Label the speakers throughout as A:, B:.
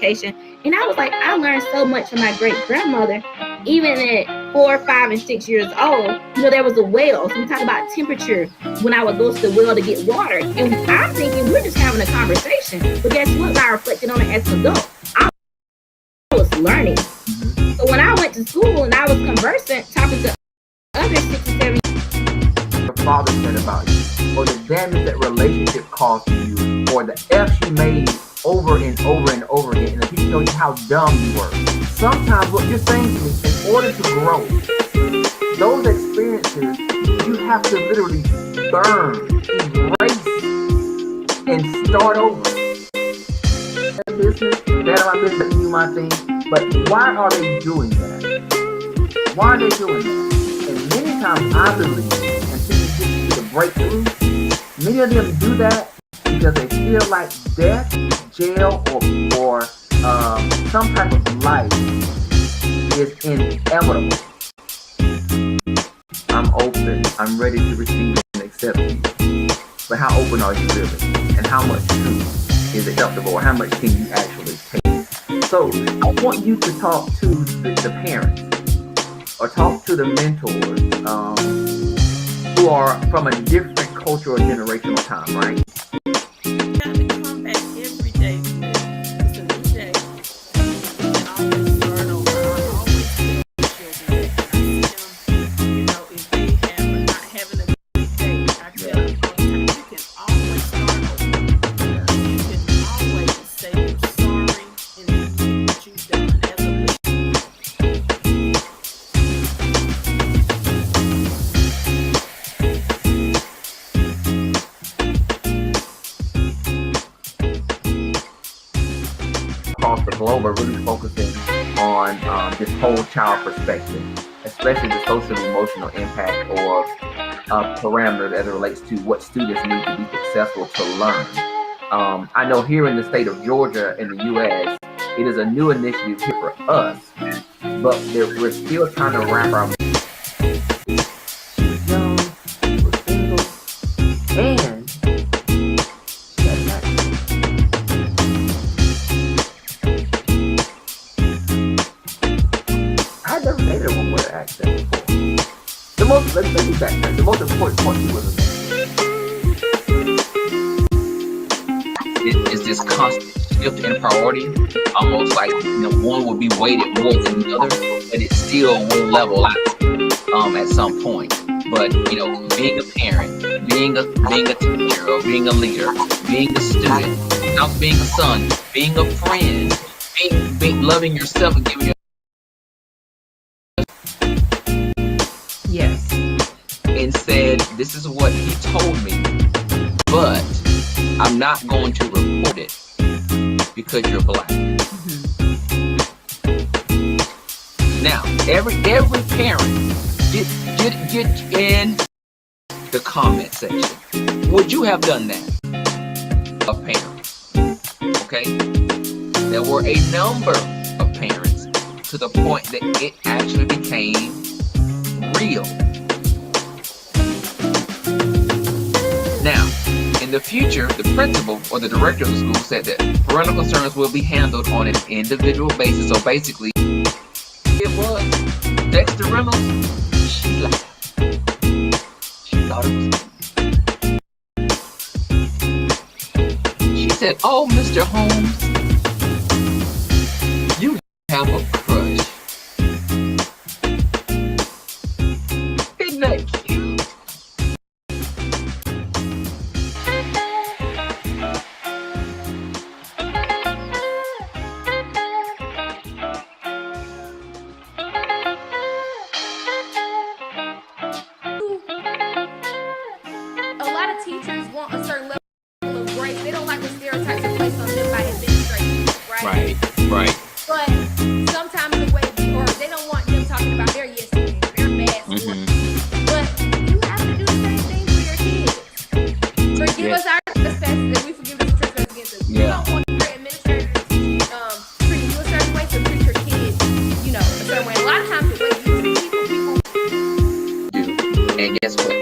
A: education. And I was like, I learned so much from my great grandmother, even at 4, 5, and 6 years old. There was a well. So we talk about temperature when I would go to the well to get water. And I'm thinking we're just having a conversation. But guess what? I reflected on it as an adult. I was learning. So when I went to school and I was conversing, talking to other 6 or 7
B: your father said about you, or the damage that relationship caused to you, or the F's you made over and over and over again, and the people tell you how dumb you were. Sometimes what you're saying to me, in order to grow, those experiences, you have to literally burn, erase, and start over. Business, that my business, do my thing. But why are they doing that? Why are they doing that? And many times I believe, until you get to the breakthrough, many of them do that because they feel like death, jail, or some type of life is inevitable. I'm open. I'm ready to receive and accept you. But how open are you really? And how much truth is acceptable? Or how much can you actually take? So I want you to talk to the parents or talk to the mentors who are from a different cultural generational time, right? Across the globe are really focusing on this whole child perspective, especially the social and emotional impact or parameters as it relates to what students need to be successful to learn. I know here in the state of Georgia in the U.S., it is a new initiative here for us, but we're still trying to wrap our young, we're single, and I've never dated a woman with an accent before. Let me backtrack. The most important part was
C: is this constant shift in priority, almost like one would be weighted more than the other, but it still will level out at some point. But being a parent, being a teacher, or being a leader, being a student, now being a son, being a friend, being loving yourself and giving
D: Yes.
C: and said, this is what he told me, but I'm not going to report it because you're black. Now, every parent, get in the comment section. Would you have done that? Of parents, okay? There were a number of parents to the point that it actually became real. Now, in the future, the principal or the director of the school said that parental concerns will be handled on an individual basis. So basically, it was Dexter Reynolds. She laughed. She thought it was. She said, "Oh, Mr. Holmes, you have a crush." Isn't that cute?
D: A lot of teachers want a certain level of grace. They don't like the stereotypes are placed on them by administration, right?
C: Right.
D: But sometimes the way, or they don't want them talking about their yes men, their bad sports. But you have to do the same thing for your kids. Forgive us our trespasses, and we forgive them trespasses against us. You don't want your administrators treat you a certain way, so treat your kids, a certain way. A lot of times the way you treat people.
C: And guess what?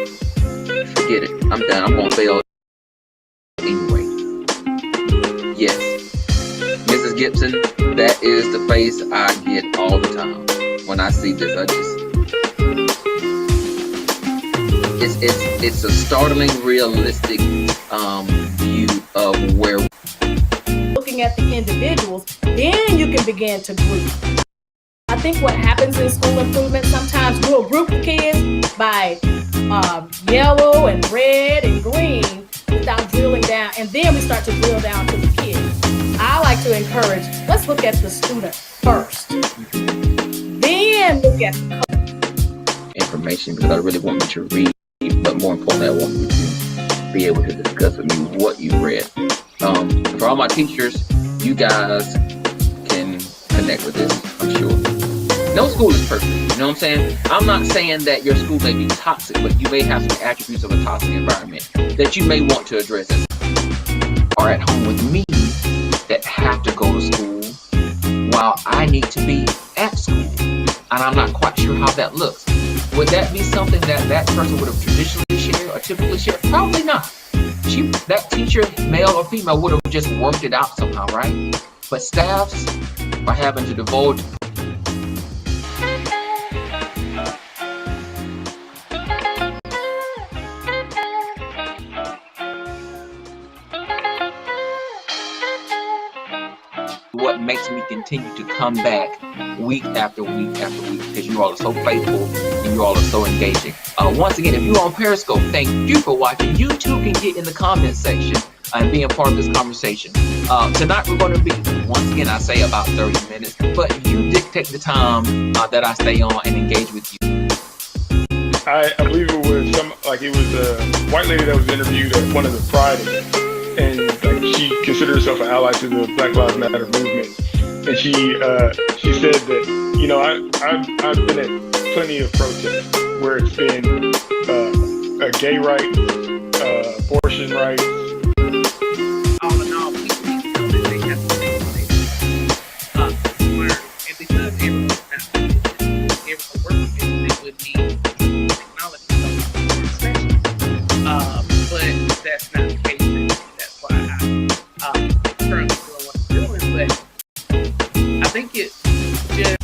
C: Forget it. I'm done. I'm gonna fail anyway. Yes. Mrs. Gibson, that is the face I get all the time when I see this. It's a startling, realistic view of where.
E: Looking at the individuals, then you can begin to group. I think what happens in school improvement, sometimes we'll group the kids by yellow and red and green without drilling down, and then we start to drill down to the kids. I like to encourage, let's look at the student first, then look at the
C: information, because I really want you to read, but more importantly, I want you to be able to discuss with me what you read. For all my teachers, you guys can connect with this, I'm sure. No school is perfect, you know what I'm saying? I'm not saying that your school may be toxic, but you may have some attributes of a toxic environment that you may want to address as are at home with me that have to go to school while I need to be at school. And I'm not quite sure how that looks. Would that be something that that person would have traditionally shared or typically shared? Probably not. That teacher, male or female, would have just worked it out somehow, right? But staffs are having to divulge. What makes me continue to come back week after week after week, because you all are so faithful and you all are so engaging. Once again, if you're on Periscope, thank you for watching. You too can get in the comment section and be a part of this conversation. Tonight we're going to be, once again, I say about 30 minutes, but you dictate the time that I stay on and engage with you.
F: I believe it was a white lady that was interviewed at one of the Pride events, and she considered herself an ally to the Black Lives Matter movement. And she said that, you know, I've been at plenty of protests where it's been gay rights, abortion rights.
G: All in all, people need to know that they have to think where, and because everyone's not everyone working, they would need technology especially. But that's not the case. That's why I'm currently doing what I'm doing. But I think it just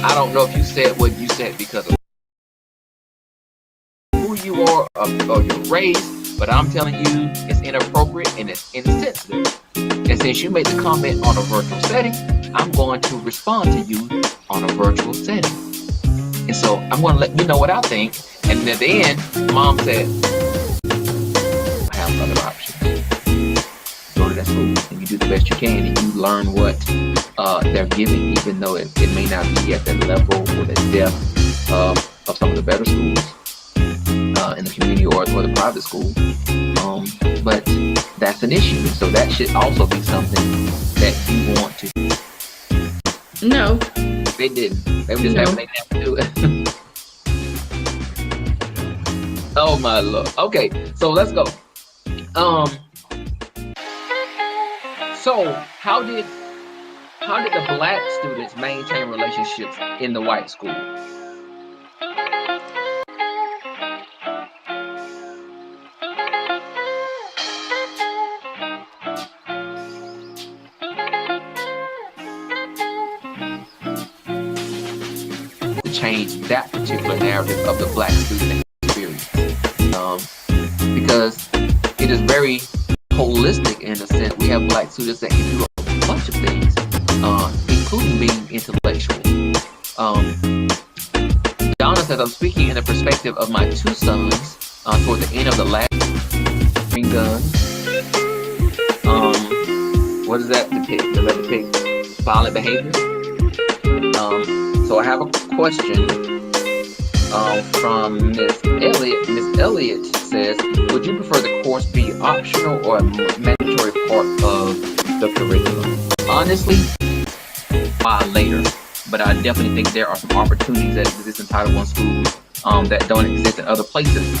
C: I don't know if you said what you said because of who you are or your race, but I'm telling you it's inappropriate and it's insensitive. And since you made the comment on a virtual setting, I'm going to respond to you on a virtual setting. And so I'm going to let you know what I think. And at the end, Mom said, I have other options. Go to that school and you do the best you can and you learn what they're giving, even though it may not be at the level or the depth of some of the better schools in the community or the private school. But that's an issue. And so that should also be something that you want to.
A: No.
C: They didn't. They were just having they have to do it. Oh my Lord. Okay, so let's go. So how did the black students maintain relationships in the white school? To change that particular narrative of the black student experience, because it is very holistic in a sense. We have black students that can do a bunch of things, including being intellectual. Donna says, I'm speaking in the perspective of my two sons toward the end of the last green guns. What does that depict? Does that depict violent behavior? So I have a question from Miss Elliott. Miss Elliott says, would you prefer the course be optional or a mandatory part of the curriculum? Honestly, later, but I definitely think there are some opportunities that exist in Title I schools that don't exist in other places.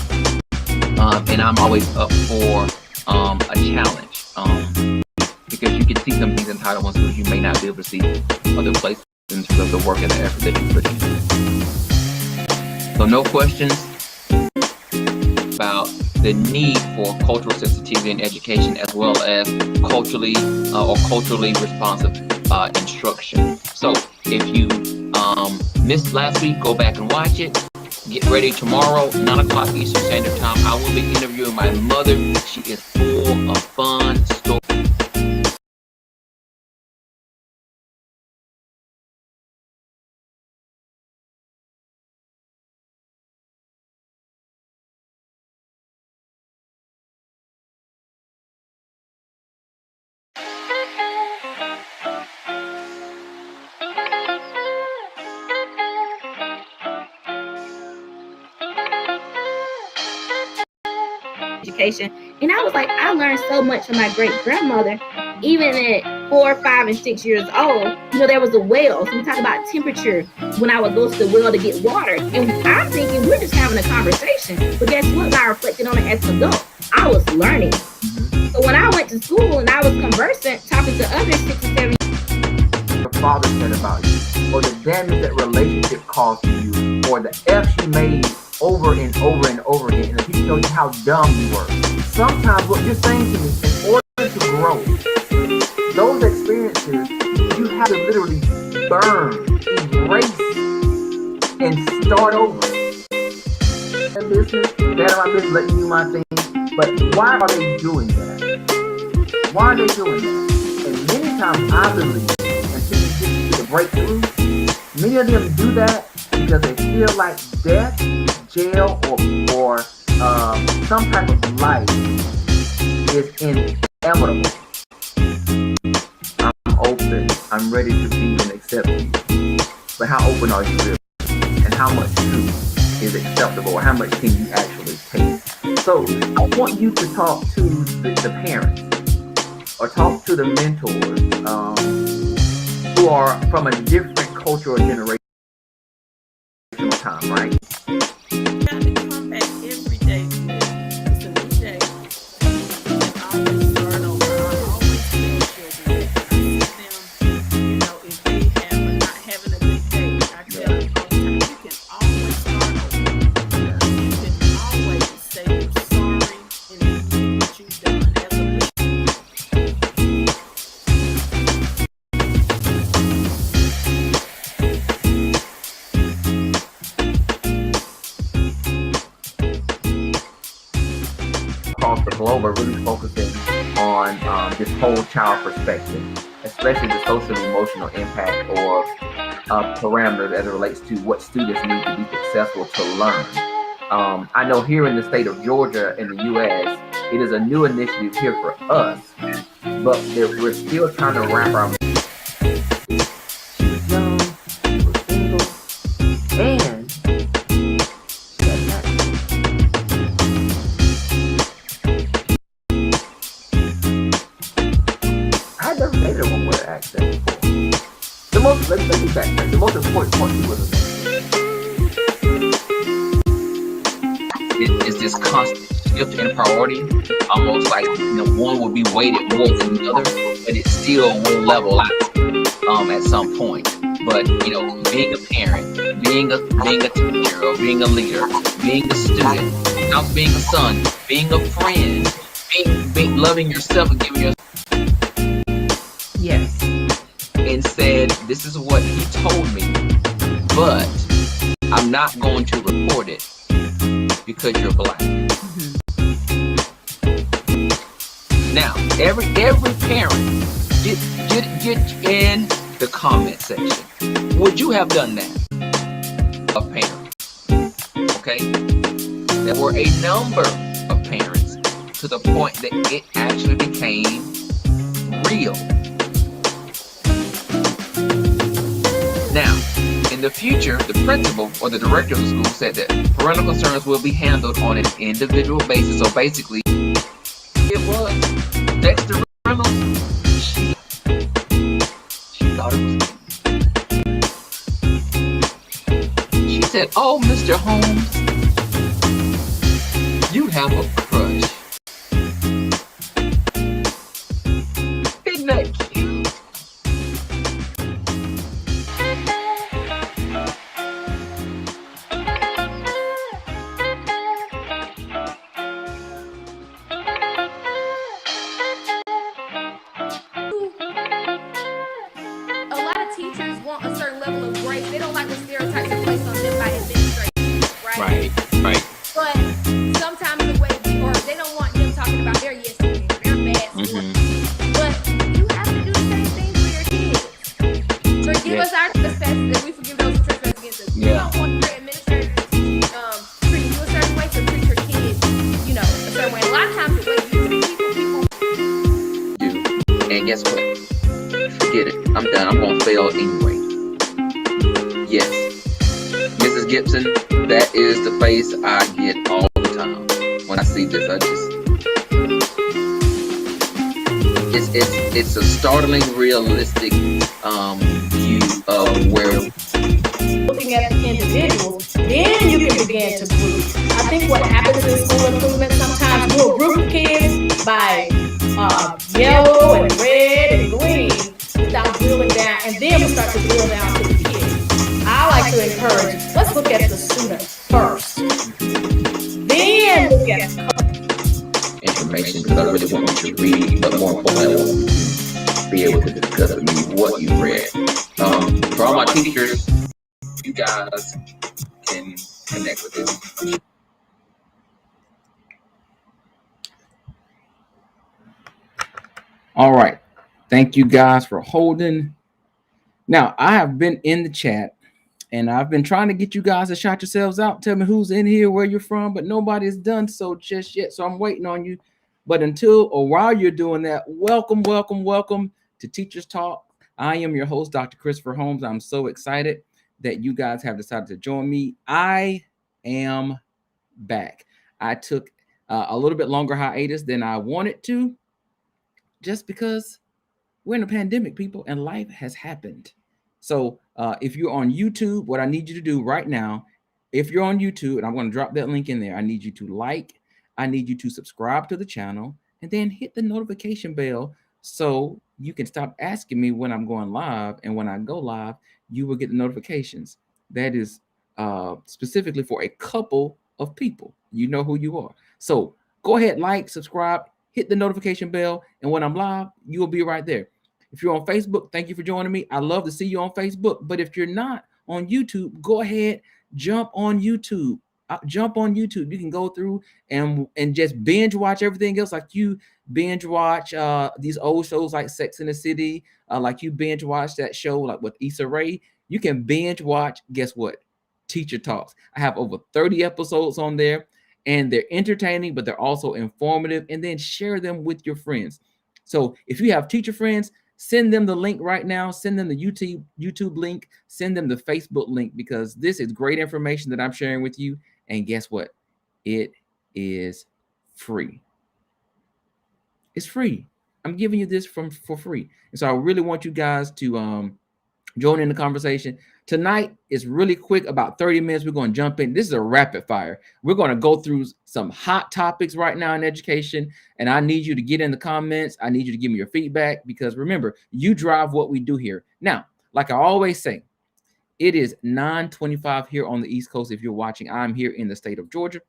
C: And I'm always up for a challenge because you can see some things in Title I schools you may not be able to see other places in terms of the work and the effort that you put in. So no questions about the need for cultural sensitivity in education, as well as culturally responsive instruction. So if you missed last week, go back and watch it. Get ready tomorrow, 9 o'clock Eastern Standard Time. I will be interviewing my mother. She is full of fun stories.
A: Education, and I was like, I learned so much from my great grandmother. Even at 4, 5, and 6 years old, there was a well. So we talk about temperature when I would go to the well to get water, and I'm thinking we're just having a conversation. But guess what? I reflected on it as an adult. I was learning. So when I went to school and I was conversant, talking to others 6 or 7
B: Your father said about you, or the damage that relationship caused to you, or the F you made over and over and over again, and the people tell you how dumb you were. Sometimes what you're saying to me, in order to grow, those experiences, you have to literally burn, erase, and start over. That business, that my business, let me do my thing. But why are they doing that? Why are they doing that? And many times I believe, until you get to the breakthrough, many of them do that because they feel like death, jail, or some type of life is inevitable. I'm open. I'm ready to receive and accept you. But how open are you really? And how much truth is acceptable? Or how much can you actually take? So I want you to talk to the parents, or talk to the mentors who are from a different culture or generational time, right?
H: Got to come back every day. It's a new day. And always start over. I always tell children that when I see them, if they are not having a good day, I tell them all the time, you can always start over. You can always say you're sorry and admit what you've done as a leader.
B: Across the globe are really focusing on this whole child perspective, especially the social emotional impact or parameters as it relates to what students need to be successful to learn. I know here in the state of Georgia in the U.S., it is a new initiative here for us, but we're still trying to wrap our She was young, she was single, and she had access. I had never dated a woman with access before. Let me backtrack. The most important part was
C: It's this constant shift in priority, almost like one will be weighted more than the other, but it still will level out at some point. But being a parent, being a teacher, or being a leader, being a student, now being a son, being a friend, being loving yourself and giving yourself.
B: yes.
C: And said, this is what he told me, but I'm not going to report it because you're black. Now, every parent, get in the comment section. Would you have done that? A parent. Okay? There were a number of parents to the point that it actually became real. Now, in the future, the principal or the director of the school said that parental concerns will be handled on an individual basis. So basically, it was Dexter Reynolds. She thought it was. She said, "Oh, Mr. Holmes, you have a crush." Isn't that cute?
D: the stereotypes are placed on them by administration, right?
C: Right.
D: But sometimes the way, or they don't want them talking about their yes men, their bad sports. But you have to do the same thing for your kids. Forgive us our trespasses, and we forgive those who trespass against us. You don't want your administrators treat you a certain way, so treat your kids, a certain way. A lot of times the way you treat people.
C: And guess what? Forget it. I'm done. I'm gonna fail anyway. Yes, Mrs. Gibson, that is the face I get all the time when I see this. It's a startling, realistic view of where.
E: Looking at the individuals, then you can begin to group. I think what happens in school improvement sometimes we'll group kids by yellow and red and green without drilling down, and then we start to drill down to the kids. I like to encourage, let's look at the student first. Then look at
C: information, because I really want you to read, but more importantly, I want you to be able to discuss with me what you read. For all my teachers, you guys can connect with this. All right. Thank you guys for holding. Now, I have been in the chat and I've been trying to get you guys to shout yourselves out. Tell me who's in here, where you're from, but nobody's done so just yet. So I'm waiting on you. But until or while you're doing that, welcome to Teachers Talk. I am your host, Dr. Christopher Holmes. I'm so excited that you guys have decided to join me. I am back. I took a little bit longer hiatus than I wanted to, just because we're in a pandemic, people, and life has happened. So if you're on YouTube, what I need you to do right now, if you're on YouTube, and I'm going to drop that link in there, I need you to like, I need you to subscribe to the channel, and then hit the notification bell so you can stop asking me when I'm going live. And when I go live, you will get the notifications. That is specifically for a couple of people. You know who you are. So go ahead, like, subscribe, hit the notification bell, and when I'm live, you will be right there. If you're on Facebook, thank you for joining me. I love to see you on Facebook. But if you're not on YouTube, go ahead, jump on YouTube. You can go through and just binge watch everything else, like you binge watch these old shows like Sex and the City, like you binge watch that show like with Issa Rae. You can binge watch, guess what? Teacher Talks. I have over 30 episodes on there, and they're entertaining, but they're also informative, and then share them with your friends. So if you have teacher friends, send them the link right now. Send them the YouTube link. Send them the Facebook link, because this is great information that I'm sharing with you. And guess what? It is free. It's free. I'm giving you this for free. And so I really want you guys to join in the conversation. Tonight is really quick, about 30 minutes. We're going to jump in. This is a rapid fire. We're going to go through some hot topics right now in education. And I need you to get in the comments. I need you to give me your feedback, because remember, you drive what we do here. Now, like I always say, it is 9:25 here on the East Coast. If you're watching, I'm here in the state of Georgia.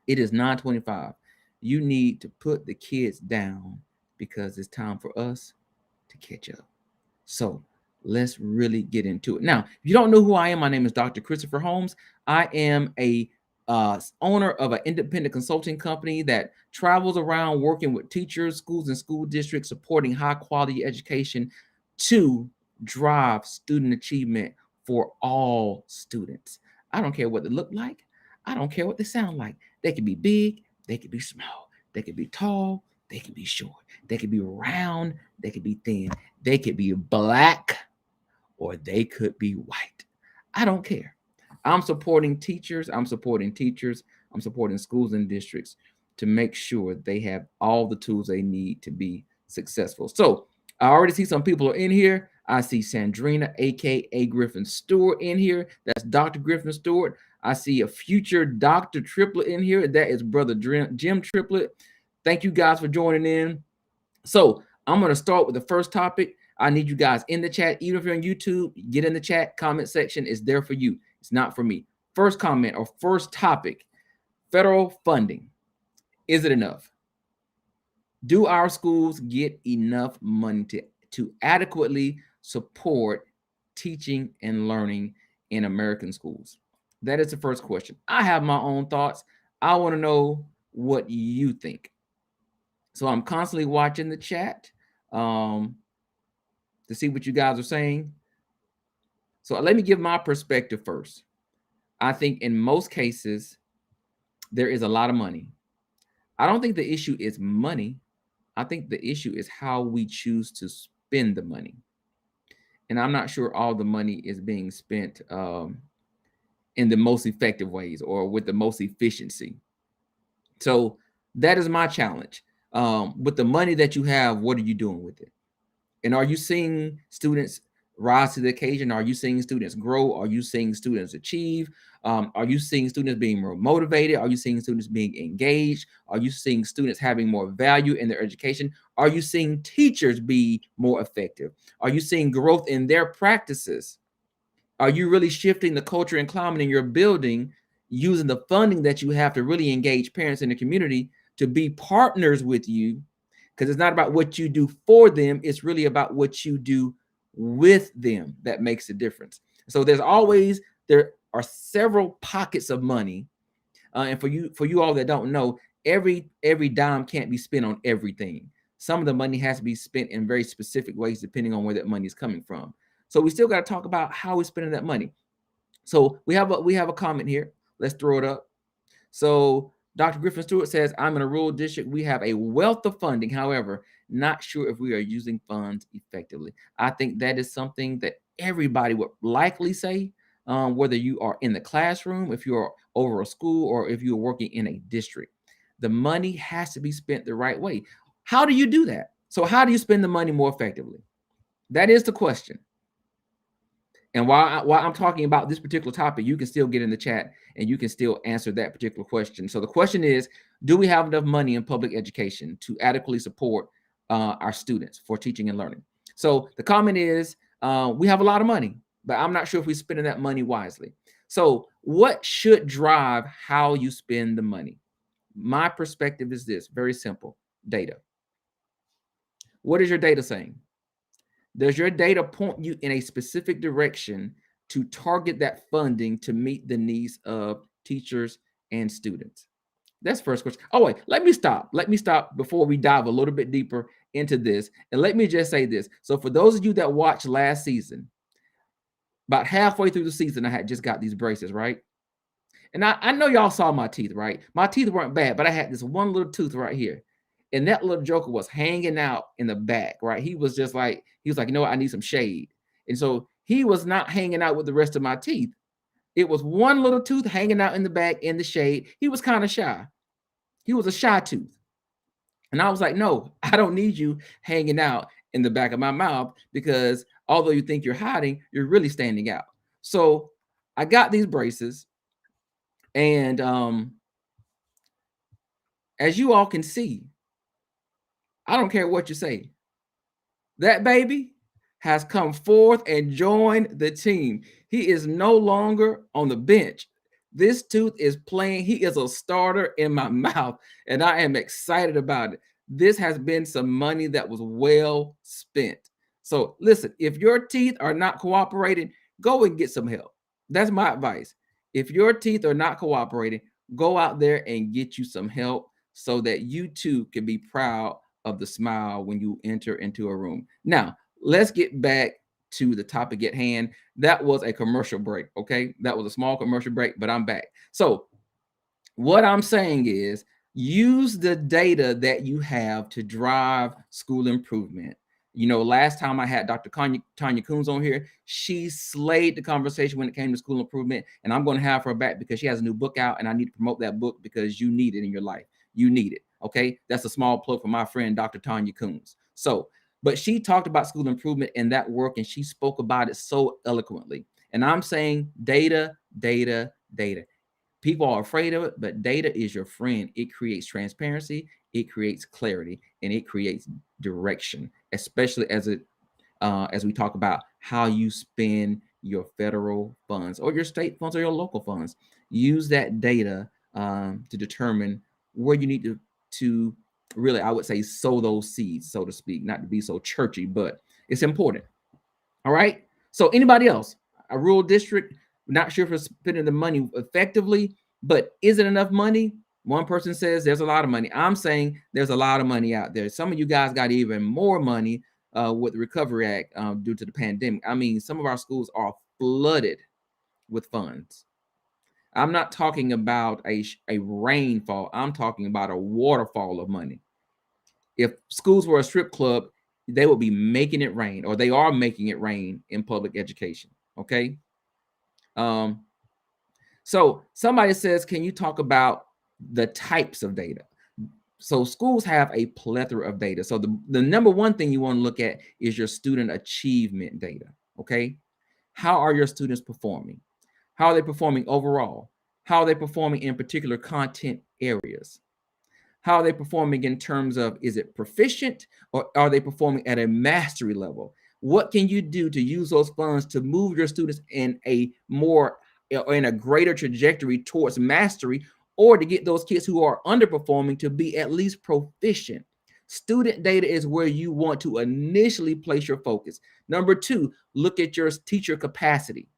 C: It is 9:25. You need to put the kids down, because it's time for us to catch up. So let's really get into it. Now, if you don't know who I am, my name is Dr. Christopher Holmes. I am a owner of an independent consulting company that travels around working with teachers, schools, and school districts, supporting high quality education to drive student achievement for all students. I don't care what they look like. I don't care what they sound like. They can be big, they can be small, they can be tall, they can be short, they can be round, they can be thin, they could be black, or they could be white. I don't care. I'm supporting teachers. I'm supporting schools and districts to make sure they have all the tools they need to be successful. So I already see some people are in here. I see Sandrina, aka Griffin Stewart, in here. That's Dr. Griffin Stewart. I see a future Dr. Triplett in here. That is Brother Jim Triplett. Thank you guys for joining in. So I'm going to start with the first topic. I need you guys in the chat. Even if you're on YouTube, get in the chat. Comment section is there for you. It's not for me. First comment or first topic: federal funding. Is it enough? Do our schools get enough money to adequately support teaching and learning
I: in American schools? That is the first question. I have my own thoughts. I want to know what you think. So I'm constantly watching the chat to see what you guys are saying. So let me give my perspective first. I think in most cases, there is a lot of money. I don't think the issue is money. I think the issue is how we choose to spend the money. And I'm not sure all the money is being spent in the most effective ways or with the most efficiency. So that is my challenge. With the money that you have, what are you doing with it? And are you seeing students rise to the occasion? Are you seeing students grow? Are you seeing students achieve? Are you seeing students being more motivated? Are you seeing students being engaged? Are you seeing students having more value in their education? Are you seeing teachers be more effective? Are you seeing growth in their practices? Are you really shifting the culture and climate in your building using the funding that you have to really engage parents in the community to be partners with you? Because it's not about what you do for them. It's really about what you do with them that makes a difference. So there are several pockets of money. And for you all that don't know, every dime can't be spent on everything. Some of the money has to be spent in very specific ways, depending on where that money is coming from. So we still got to talk about how we're spending that money. So we have a comment here. Let's throw it up. So Dr. Griffin Stewart says, I'm in a rural district. We have a wealth of funding. However, not sure if we are using funds effectively. I think that is something that everybody would likely say, whether you are in the classroom, if you're over a school, or if you're working in a district. The money has to be spent the right way. How do you do that? So how do you spend the money more effectively? That is the question. And while I'm talking about this particular topic, you can still get in the chat and you can still answer that particular question. So the question is, do we have enough money in public education to adequately support our students for teaching and learning? So the comment is, we have a lot of money, but I'm not sure if we're spending that money wisely. So what should drive how you spend the money? My perspective is this, very simple: data. What is your data saying? Does your data point you in a specific direction to target that funding to meet the needs of teachers and students? That's the first question. Oh, wait, let me stop. Let me stop before we dive a little bit deeper into this. And let me just say this. So for those of you that watched last season, about halfway through the season, I had just got these braces, right? And I know y'all saw my teeth, right? My teeth weren't bad, but I had this one little tooth right here. And that little joker was hanging out in the back, right? He was like, you know what? I need some shade. And so he was not hanging out with the rest of my teeth. It was one little tooth hanging out in the back in the shade. He was kind of shy. He was a shy tooth. And I was like, no, I don't need you hanging out in the back of my mouth, because although you think you're hiding, you're really standing out. So I got these braces. And as you all can see, I don't care what you say, that baby has come forth and joined the team. He is no longer on the bench. This tooth is playing. He is a starter in my mouth, and I am excited about it. This has been some money that was well spent. So listen, if your teeth are not cooperating, go and get some help. That's my advice. If your teeth are not cooperating, go out there and get you some help so that you too can be proud of the smile when you enter into a room. Now, let's get back to the topic at hand. That was a commercial break, okay? That was a small commercial break, but I'm back. So what I'm saying is, use the data that you have to drive school improvement. You know, last time I had Dr. Tanya Coons on here, she slayed the conversation when it came to school improvement, and I'm going to have her back because she has a new book out, and I need to promote that book because you need it in your life. You need it. Okay, that's a small plug for my friend, Dr. Tanya Coons. So, but she talked about school improvement and that work, and she spoke about it so eloquently. And I'm saying data, data, data. People are afraid of it, but data is your friend. It creates transparency, it creates clarity, and it creates direction, especially as we talk about how you spend your federal funds or your state funds or your local funds. Use that data to determine where you need to really, I would say, sow those seeds, so to speak, not to be so churchy, but it's important. All right. So anybody else, a rural district, Not sure if we're spending the money effectively, but is it enough money? One person says there's a lot of money. I'm saying there's a lot of money out there. Some of you guys got even more money with the Recovery Act due to the pandemic. I mean, some of our schools are flooded with funds. I'm not talking about a rainfall. I'm talking about a waterfall of money. If schools were a strip club, they would be making it rain, or they are making it rain in public education. Okay. So somebody says, can you talk about the types of data? So schools have a plethora of data. So the number one thing you want to look at is your student achievement data. Okay. How are your students performing? How are they performing overall? How are they performing in particular content areas? How are they performing in terms of, is it proficient, or are they performing at a mastery level? What can you do to use those funds to move your students in a greater trajectory towards mastery, or to get those kids who are underperforming to be at least proficient? Student data is where you want to initially place your focus. Number two, look at your teacher capacity.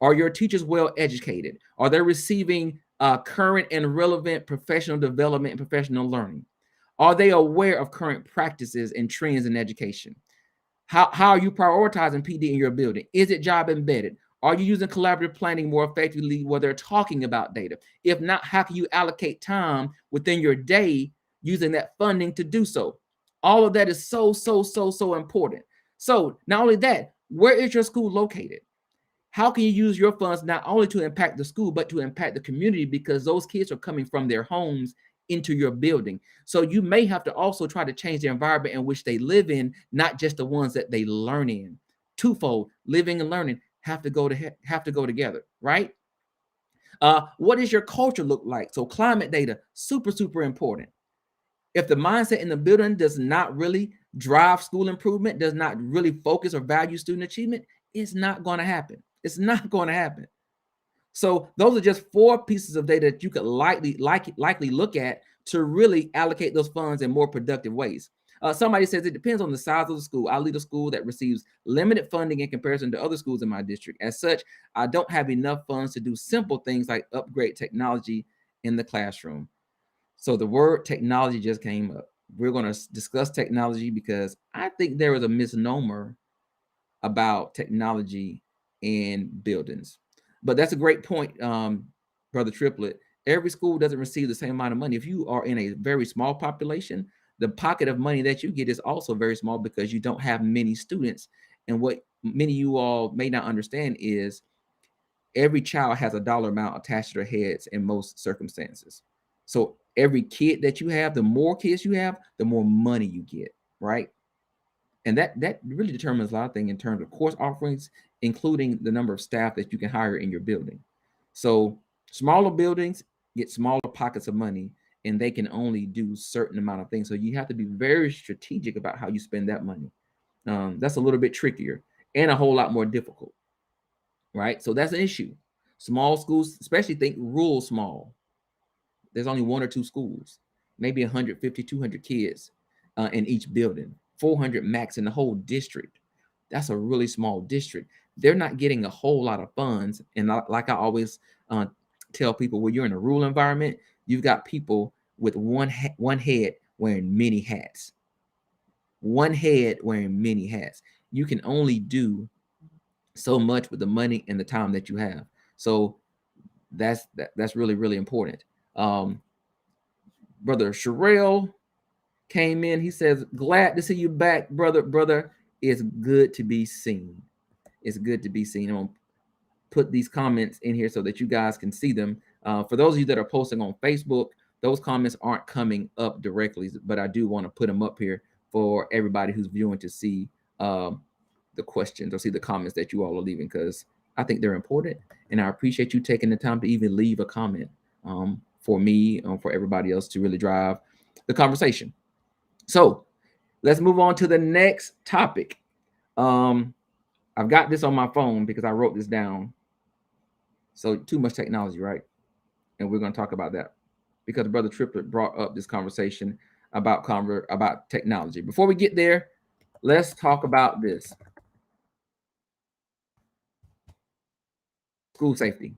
I: Are your teachers well educated? Are they receiving current and relevant professional development and professional learning? Are they aware of current practices and trends in education? How are you prioritizing PD in your building? Is it job embedded? Are you using collaborative planning more effectively where they're talking about data? If not, how can you allocate time within your day using that funding to do so? All of that is so important. So not only that, where is your school located? How can you use your funds not only to impact the school, but to impact the community, because those kids are coming from their homes into your building. So you may have to also try to change the environment in which they live in, not just the ones that they learn in. Twofold, living and learning have to go together, right? What does your culture look like? So climate data, super important. If the mindset in the building does not really drive school improvement, does not really focus or value student achievement, it's not going to happen. It's not going to happen. So those are just 4 pieces of data that you could likely look at to really allocate those funds in more productive ways. Somebody says it depends on the size of the school. I lead a school that receives limited funding in comparison to other schools in my district. As such, I don't have enough funds to do simple things like upgrade technology in the classroom. So the word technology just came up. We're going to discuss technology because I think there is a misnomer about technology in buildings. But that's a great point, Brother Triplett. Every school doesn't receive the same amount of money. If you are in a very small population, the pocket of money that you get is also very small because you don't have many students. And what many of you all may not understand is every child has a dollar amount attached to their heads in most circumstances. So every kid that you have, the more kids you have, the more money you get, right? And that really determines a lot of things in terms of course offerings, including the number of staff that you can hire in your building. So smaller buildings get smaller pockets of money, and they can only do certain amount of things. So you have to be very strategic about how you spend that money. That's a little bit trickier and a whole lot more difficult, right? So that's an issue. Small schools, especially think rural small. There's only 1 or 2 schools, maybe 150, 200 kids in each building. 400 max in the whole district. That's a really small district. They're not getting a whole lot of funds. And like I always tell people, when you're in a rural environment, you've got people with one head wearing many hats. One head wearing many hats. You can only do so much with the money and the time that you have. So that's really important. Brother Sherelle came in. He says, glad to see you back, brother. It's good to be seen. It's good to be seen. I'm gonna put these comments in here so that you guys can see them. For those of you that are posting on Facebook, those comments aren't coming up directly, but I do want to put them up here for everybody who's viewing to see the questions or see the comments that you all are leaving, because I think they're important, and I appreciate you taking the time to even leave a comment for me, for everybody else to really drive the conversation. So let's move on to the next topic. I've got this on my phone because I wrote this down. So too much technology, right? And we're going to talk about that because Brother Triplett brought up this conversation about technology. Before we get there, let's talk about this. School safety.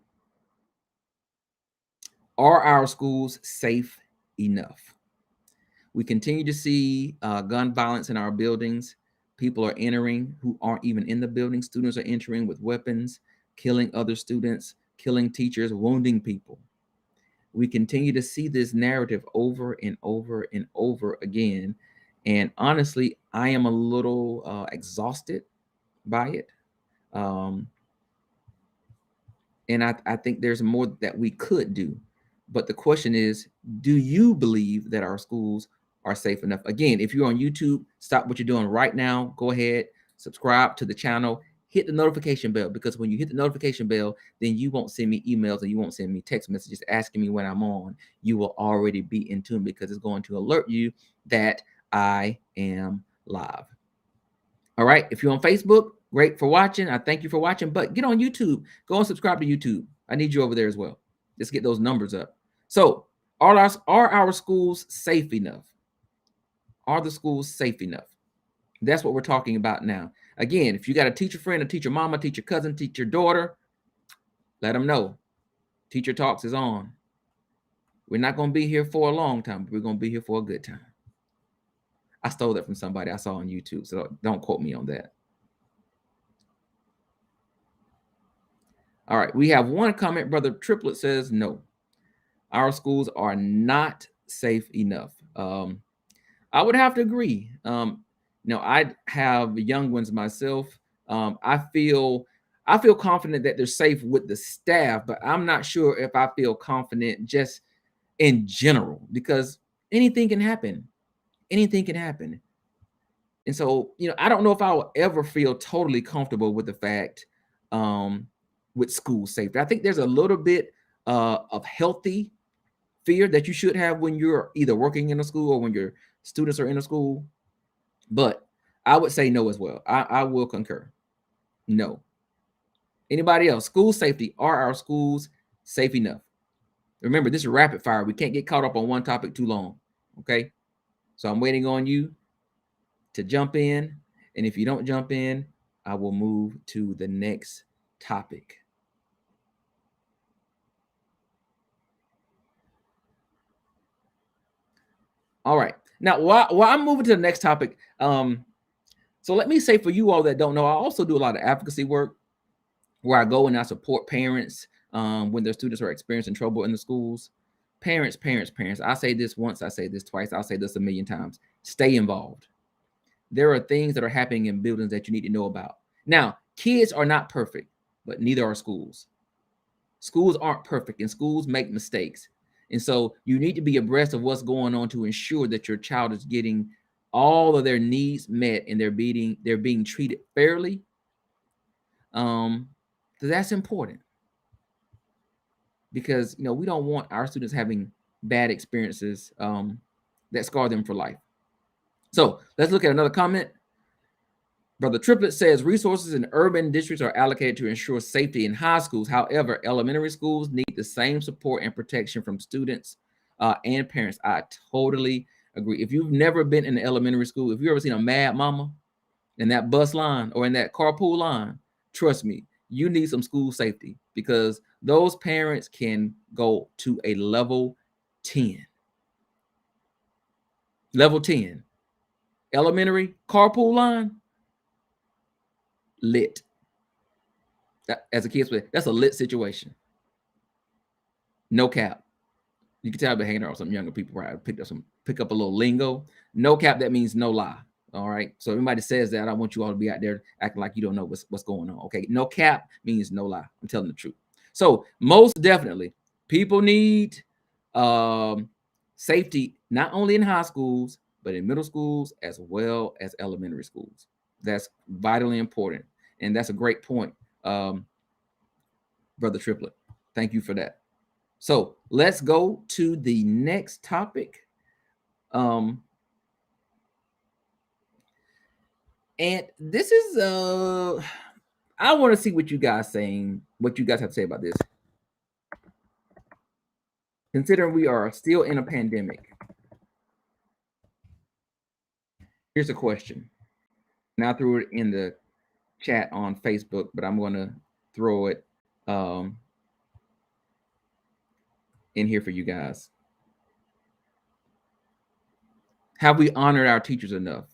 I: Are our schools safe enough? We continue to see gun violence in our buildings. People are entering who aren't even in the building. Students are entering with weapons, killing other students, killing teachers, wounding people. We continue to see this narrative over and over and over again. And honestly, I am a little exhausted by it. And I think there's more that we could do. But the question is, do you believe that our schools are safe enough? Again, if you're on YouTube, stop what you're doing right now. Go ahead, subscribe to the channel, hit the notification bell, because when you hit the notification bell, then you won't send me emails and you won't send me text messages asking me when I'm on. You will already be in tune because it's going to alert you that I am live. All right. If you're on Facebook, great for watching. I thank you for watching, but get on YouTube. Go and subscribe to YouTube. I need you over there as well. Let's get those numbers up. So are our schools safe enough? Are the schools safe enough? That's what we're talking about now. Again, if you got a teacher friend, a teacher mama, teacher cousin, teacher daughter, let them know. Teacher Talks is on. We're not going to be here for a long time, but we're going to be here for a good time. I stole that from somebody I saw on YouTube, so don't quote me on that. All right, we have one comment. Brother Triplet says, no, our schools are not safe enough. I would have to agree. I have young ones myself. I feel confident that they're safe with the staff, but I'm not sure if I feel confident just in general, because anything can happen. Anything can happen. And so, I don't know if I will ever feel totally comfortable with the fact with school safety. I think there's a little bit of healthy fear that you should have when you're either working in a school or when your students are in a school. But I would say no as well. I will concur. No. Anybody else? School safety. Are our schools safe enough? Remember, this is rapid fire. We can't get caught up on one topic too long. Okay. So I'm waiting on you to jump in. And if you don't jump in, I will move to the next topic. All right. Now, while I'm moving to the next topic, so let me say for you all that don't know, I also do a lot of advocacy work where I go and I support parents when their students are experiencing trouble in the schools. Parents. I say this once, I say this twice, I'll say this a million times. Stay involved. There are things that are happening in buildings that you need to know about. Now, kids are not perfect, but neither are schools. Schools aren't perfect and schools make mistakes. And so you need to be abreast of what's going on to ensure that your child is getting all of their needs met and they're being treated fairly. So that's important because, we don't want our students having bad experiences that scar them for life. So let's look at another comment. Brother Triplet says resources in urban districts are allocated to ensure safety in high schools. However, elementary schools need the same support and protection from students and parents. I totally agree. If you've never been in an elementary school, if you've ever seen a mad mama in that bus line or in that carpool line, trust me, you need some school safety because those parents can go to a level 10. Level 10. Elementary carpool line, lit. As a kid, that's a lit situation. No cap. You can tell I've been hanging out with some younger people where I pick up a little lingo. No cap, that means no lie. All right. So if anybody says that, I want you all to be out there acting like you don't know what's going on. Okay. No cap means no lie. I'm telling the truth. So most definitely, people need safety, not only in high schools, but in middle schools as well as elementary schools. That's vitally important. And that's a great point, Brother Triplet. Thank you for that. So let's go to the next topic. And this is I want to see what you guys have to say about this. Considering we are still in a pandemic. Here's a question. Now I threw it in the chat on Facebook, but I'm going to throw it in here for you guys. Have we honored our teachers enough?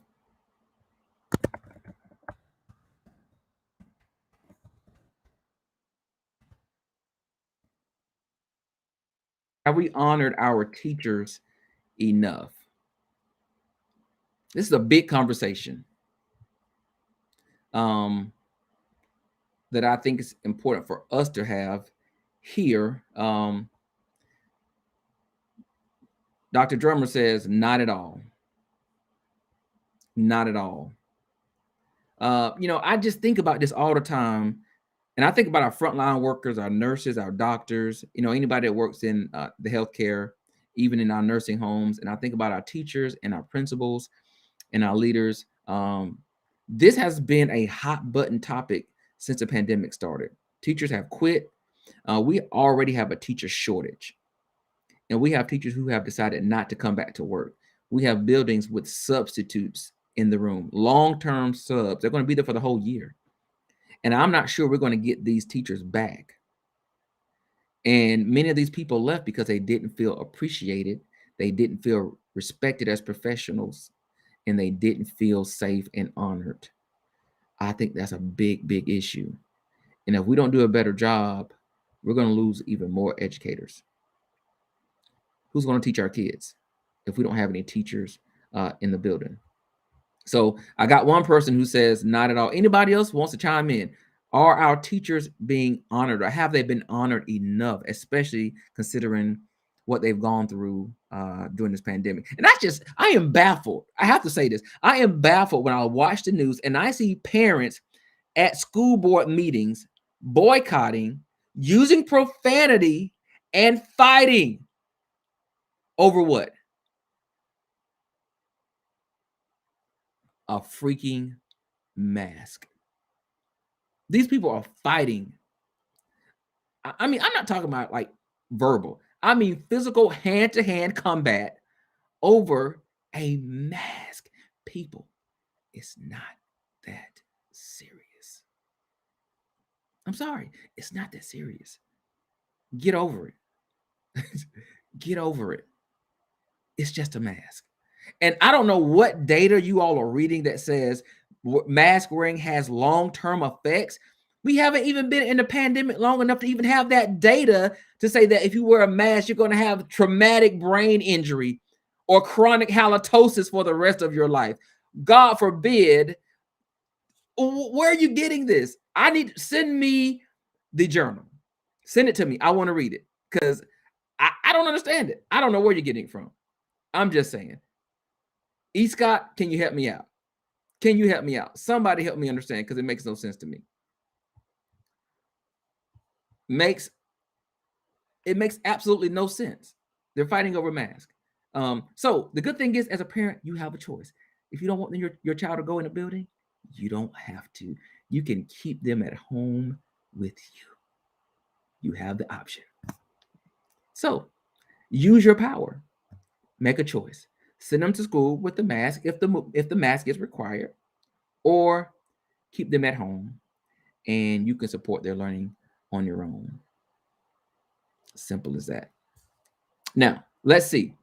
I: Have we honored our teachers enough? This is a big conversation that I think is important for us to have here. Dr. Drummer says, not at all. Not at all. I just think about this all the time. And I think about our frontline workers, our nurses, our doctors, anybody that works in the healthcare, even in our nursing homes. And I think about our teachers and our principals and our leaders. This has been a hot button topic since the pandemic started. Teachers have quit. We already have a teacher shortage. And we have teachers who have decided not to come back to work. We have buildings with substitutes in the room, long-term subs. They're going to be there for the whole year. And I'm not sure we're going to get these teachers back. And many of these people left because they didn't feel appreciated. They didn't feel respected as professionals. And they didn't feel safe and honored. I think that's a big, big issue. And if we don't do a better job, we're going to lose even more educators. Who's going to teach our kids if we don't have any teachers in the building? So I got one person who says not at all. Anybody else wants to chime in? Are our teachers being honored, or have they been honored enough, especially considering what they've gone through during this pandemic? And I am baffled. I have to say this. I am baffled when I watch the news and I see parents at school board meetings boycotting, using profanity, and fighting over what? A freaking mask. These people are fighting. I mean, I'm not talking about like verbal. I mean, physical hand-to-hand combat over a mask. People, it's not that serious. I'm sorry. It's not that serious. Get over it. Get over it. It's just a mask. And I don't know what data you all are reading that says mask wearing has long-term effects. We haven't even been in the pandemic long enough to even have that data to say that if you wear a mask, you're going to have traumatic brain injury or chronic halitosis for the rest of your life. God forbid. Where are you getting this? Send me the journal. Send it to me. I want to read it because I don't understand it. I don't know where you're getting it from. I'm just saying. E. Scott, can you help me out? Can you help me out? Somebody help me understand, because it makes no sense to me. It makes absolutely no sense. They're fighting over masks. So the good thing is, as a parent, you have a choice. If you don't want your child to go in a building, you don't have to. You can keep them at home with you. You have the option. So use your power. Make a choice. Send them to school with the mask if the mask is required, or keep them at home and you can support their learning on your own. Simple as that. Now, let's see.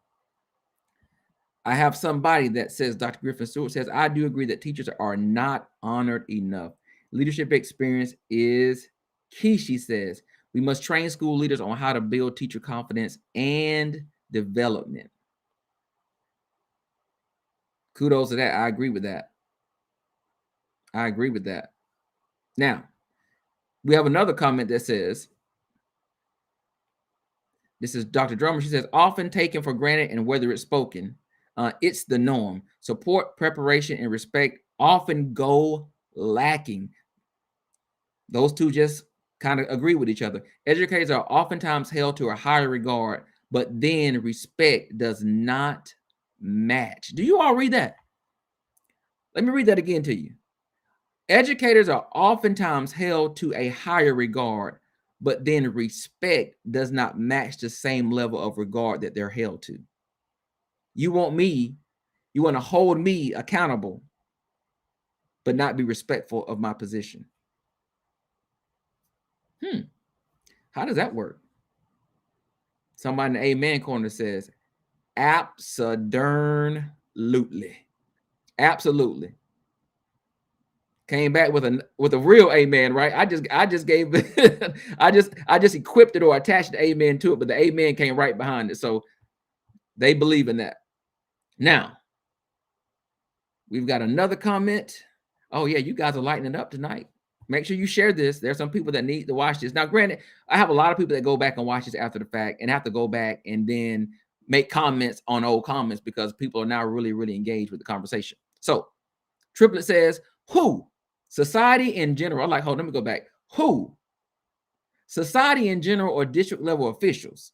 I: I have somebody that says, Dr. Griffin Stewart says, I do agree that teachers are not honored enough. Leadership experience is key, she says. We must train school leaders on how to build teacher confidence and development. Kudos to that. I agree with that. I agree with that. Now, we have another comment that says, this is Dr. Drummer. She says, often taken for granted, and whether it's spoken, it's the norm. Support, preparation, and respect often go lacking. Those two just kind of agree with each other. Educators are oftentimes held to a higher regard, but then respect does not match. Do you all read that? Let me read that again to you. Educators are oftentimes held to a higher regard, but then respect does not match the same level of regard that they're held to. You want to hold me accountable, but not be respectful of my position. How does that work? Somebody in the amen corner says, absolutely. Absolutely. Came back with a real amen, right? I just gave I just equipped it or attached the amen to it, but the amen came right behind it. So they believe in that. Now, we've got another comment. Oh yeah, you guys are lighting it up tonight. Make sure you share this. There's some people that need to watch this. Now, granted, I have a lot of people that go back and watch this after the fact and have to go back and then make comments on old comments because people are now really, really engaged with the conversation. So Triplet says, who? Society in general. Hold on, let me go back. Who? Society in general or district level officials?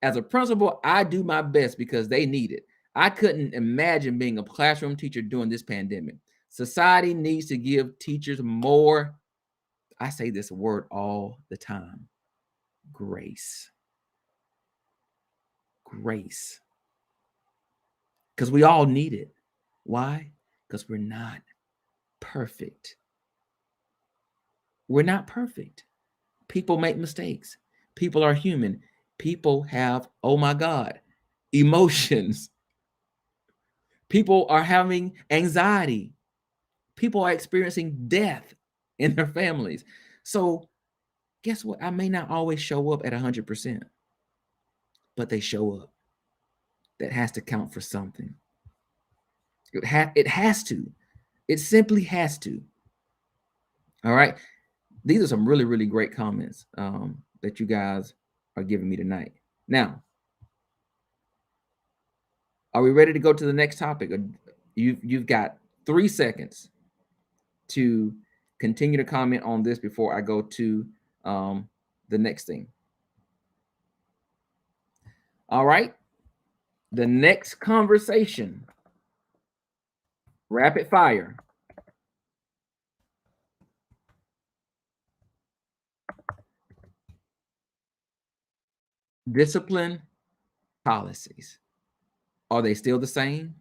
I: As a principal, I do my best because they need it. I couldn't imagine being a classroom teacher during this pandemic. Society needs to give teachers more, I say this word all the time, grace. Grace. Because we all need it. Why? Because we're not perfect. We're not perfect. People make mistakes. People are human. People have, oh my God, emotions. People are having anxiety. People are experiencing death in their families. So guess what? I may not always show up at 100%, but they show up. That has to count for something. It has to. It simply has to. All right. These are some really, really great comments that you guys are giving me tonight. Now, are we ready to go to the next topic? You've got 3 seconds to continue to comment on this before I go to the next thing. All right. The next conversation. Rapid fire. Discipline policies. Are they still the same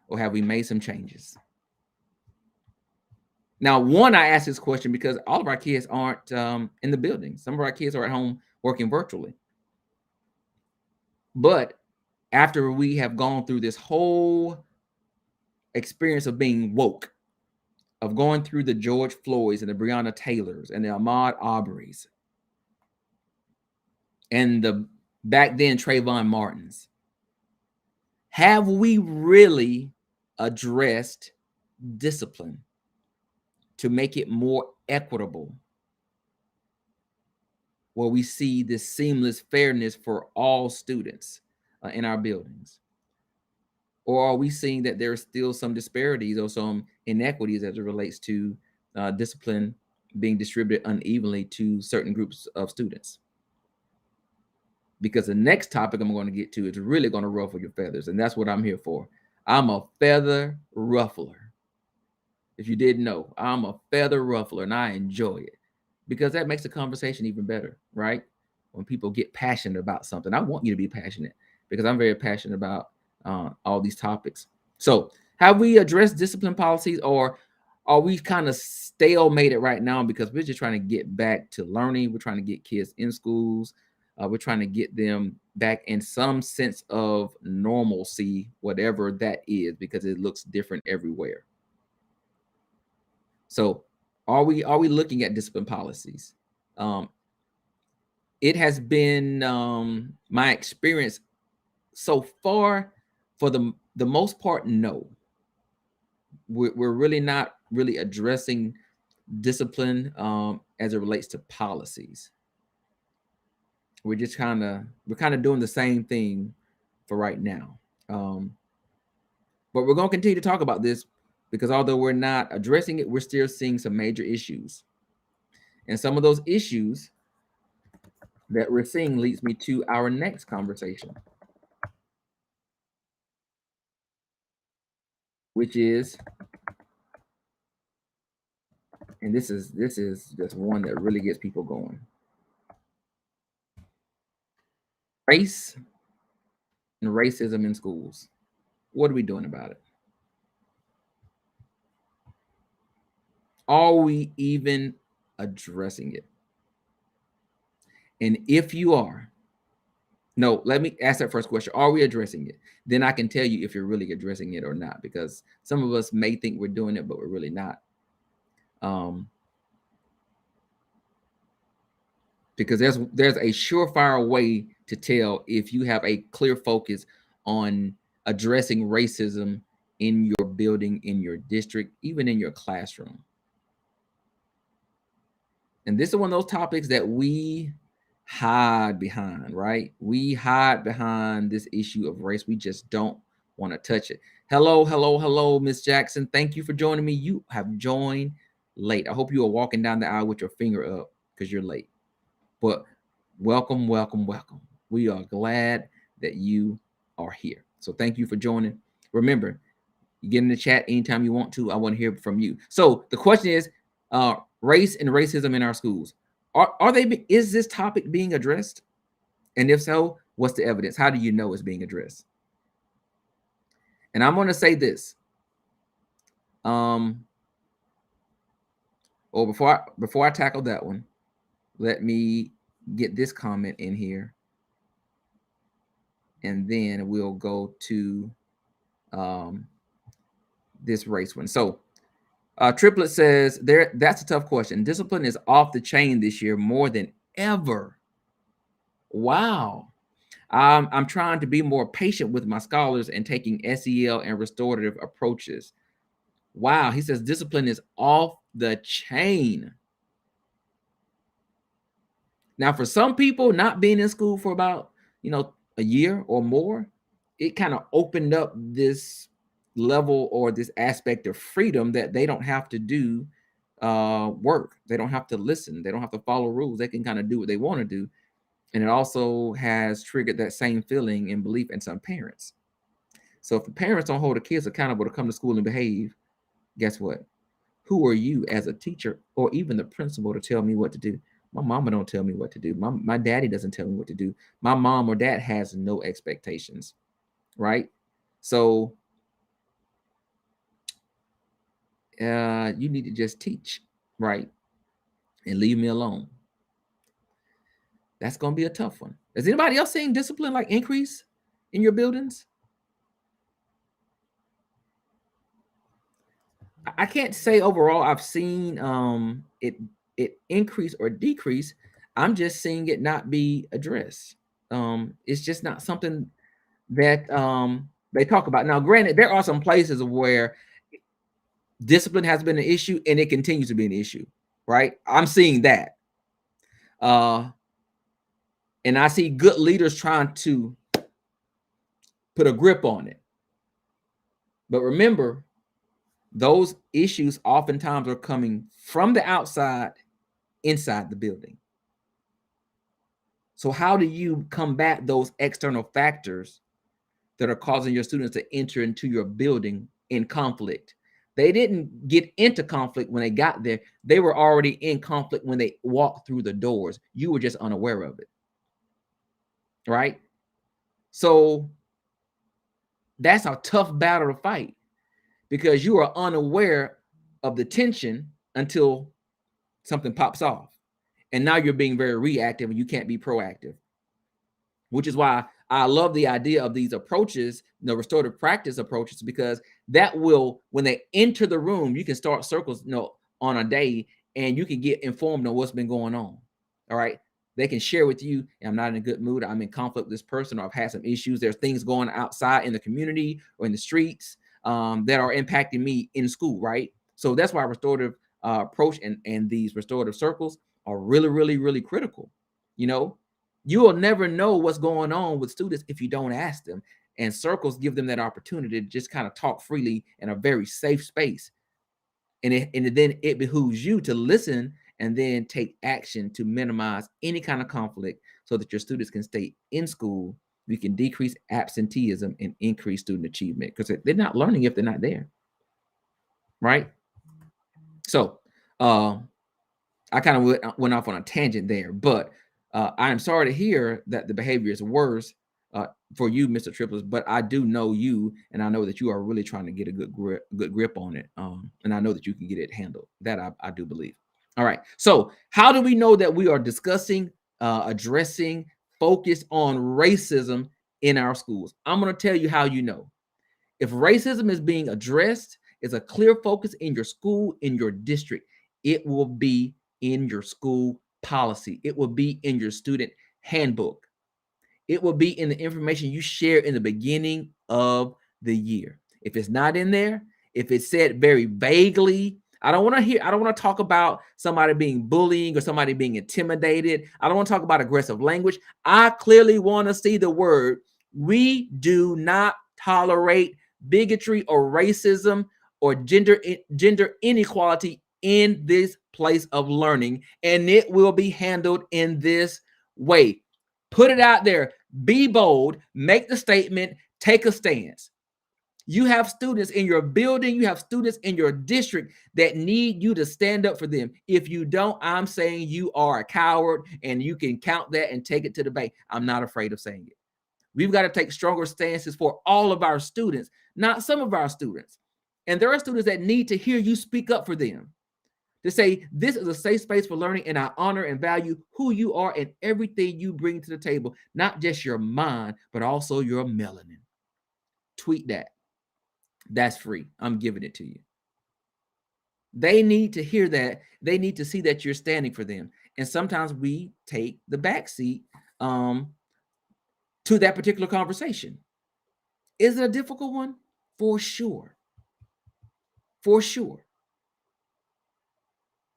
I: or have we made some changes? Now, I ask this question because all of our kids aren't in the building. Some of our kids are at home working virtually. But after we have gone through this whole experience of being woke, of going through the George Floyds and the Breonna Taylors and the Ahmaud Arbery's and the back then Trayvon Martins, have we really addressed discipline to make it more equitable, where we see this seamless fairness for all students in our buildings? Or are we seeing that there are still some disparities or some inequities as it relates to discipline being distributed unevenly to certain groups of students? Because the next topic I'm going to get to is really going to ruffle your feathers, and that's what I'm here for. I'm a feather ruffler. If you didn't know, I'm a feather ruffler, and I enjoy it because that makes the conversation even better, right? When people get passionate about something, I want you to be passionate because I'm very passionate about all these topics. So have we addressed discipline policies, or are we kind of stalemated right now because we're just trying to get back to learning? We're trying to get kids in schools. We're trying to get them back in some sense of normalcy, whatever that is, because it looks different everywhere. So are we looking at discipline policies? It has been my experience so far, for the most part, no. We're really not really addressing discipline as it relates to policies. We're just kind of doing the same thing for right now. But we're going to continue to talk about this because although we're not addressing it, we're still seeing some major issues. And some of those issues that we're seeing leads me to our next conversation, which is, and this is just one that really gets people going. Race and racism in schools. What are we doing about it? Are we even addressing it? And if you are, no, let me ask that first question. Are we addressing it? Then I can tell you if you're really addressing it or not, because some of us may think we're doing it, but we're really not. Because there's a surefire way to tell if you have a clear focus on addressing racism in your building, in your district, even in your classroom. And this is one of those topics that we hide behind, right? We hide behind this issue of race. We just don't want to touch it. Hello, Miss Jackson. Thank you for joining me. You have joined late. I hope you are walking down the aisle with your finger up because you're late. But welcome. We are glad that you are here. So thank you for joining. Remember, you get in the chat anytime you want to. I want to hear from you. So the question is, race and racism in our schools. Is this topic being addressed? And if so, what's the evidence? How do you know it's being addressed? And I'm going to say this. Before I tackle that one, let me get this comment in here. And then we'll go to this race one. So Triplet says, that's a tough question. Discipline is off the chain this year more than ever. Wow. I'm trying to be more patient with my scholars and taking SEL and restorative approaches. Wow. He says discipline is off the chain. Now, for some people, not being in school for about, a year or more, it kind of opened up this level or this aspect of freedom that they don't have to do work. They don't have to listen. They don't have to follow rules. They can kind of do what they want to do. And it also has triggered that same feeling and belief in some parents. So if the parents don't hold the kids accountable to come to school and behave, guess what? Who are you as a teacher or even the principal to tell me what to do? My mama don't tell me what to do. My daddy doesn't tell me what to do. My mom or dad has no expectations, right? So you need to just teach, right? And leave me alone. That's going to be a tough one. Is anybody else seeing discipline like increase in your buildings? I can't say overall I've seen it increase or decrease. I'm just seeing it not be addressed. It's just not something that they talk about. Now, granted, there are some places where discipline has been an issue and it continues to be an issue, right? I'm seeing that. And I see good leaders trying to put a grip on it. But remember, those issues oftentimes are coming from the outside, inside the building. So how do you combat those external factors that are causing your students to enter into your building in conflict? They didn't get into conflict when they got there. They were already in conflict when they walked through the doors. You were just unaware of it. Right? So that's a tough battle to fight because you are unaware of the tension until something pops off. And now you're being very reactive and you can't be proactive, which is why I love the idea of these approaches, restorative practice approaches, because that will, when they enter the room, you can start circles, on a day and you can get informed on what's been going on. All right. They can share with you, I'm not in a good mood, I'm in conflict with this person, or I've had some issues. There's things going outside in the community or in the streets that are impacting me in school, right? So that's why restorative approach and these restorative circles are really, really, really critical. You will never know what's going on with students if you don't ask them. And circles give them that opportunity to just kind of talk freely in a very safe space. And then it behooves you to listen and then take action to minimize any kind of conflict so that your students can stay in school. We can decrease absenteeism and increase student achievement because they're not learning if they're not there. Right? So I kind of went off on a tangent there, but I am sorry to hear that the behavior is worse for you, Mr. Triplets, but I do know you, and I know that you are really trying to get a good grip on it, and I know that you can get it handled. That I do believe. All right. So how do we know that we are discussing addressing focus on racism in our schools. I'm going to tell you how you know. If racism is being addressed, is a clear focus in your school, in your district, it will be in your school policy. It will be in your student handbook. It will be in the information you share in the beginning of the year. If it's not in there, if it's said very vaguely, I don't want to talk about somebody being bullying or somebody being intimidated. I don't want to talk about aggressive language. I clearly want to see the word, we do not tolerate bigotry or racism or gender inequality in this place of learning, and it will be handled in this way. Put it out there. Be bold. Make the statement. Take a stance. You have students in your building. You have students in your district that need you to stand up for them. If you don't, I'm saying you are a coward, and you can count that and take it to the bank. I'm not afraid of saying it. We've got to take stronger stances for all of our students, not some of our students. And there are students that need to hear you speak up for them, to say, this is a safe space for learning, and I honor and value who you are and everything you bring to the table, not just your mind, but also your melanin. Tweet that. That's free. I'm giving it to you. They need to hear that. They need to see that you're standing for them. And sometimes we take the backseat to that particular conversation. Is it a difficult one? For sure. For sure.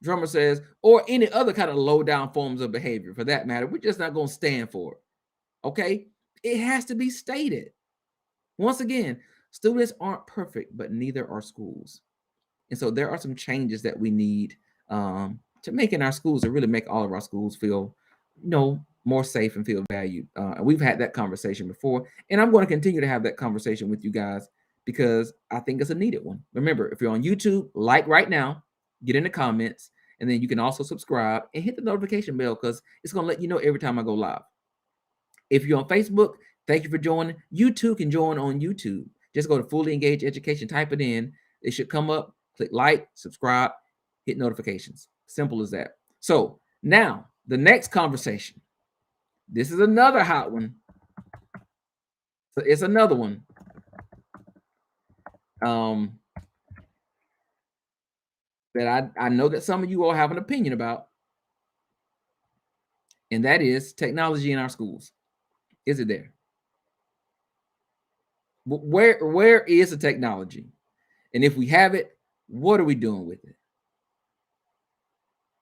I: Drummer says, or any other kind of low down forms of behavior for that matter. We're just not going to stand for it. Okay? It has to be stated. Once again, students aren't perfect, but neither are schools. And so there are some changes that we need to make in our schools and really make all of our schools feel, more safe and feel valued. And we've had that conversation before, and I'm going to continue to have that conversation with you guys because I think it's a needed one. Remember, if you're on YouTube, like right now, get in the comments, and then you can also subscribe and hit the notification bell because it's going to let you know every time I go live. If you're on Facebook, thank you for joining. You too can join on YouTube. Just go to Fully Engaged Education, type it in. It should come up. Click like, subscribe, hit notifications. Simple as that. So now the next conversation. This is another hot one. So it's another one. That I know that some of you all have an opinion about. And that is technology in our schools. Is it there? Where is the technology? And if we have it, what are we doing with it?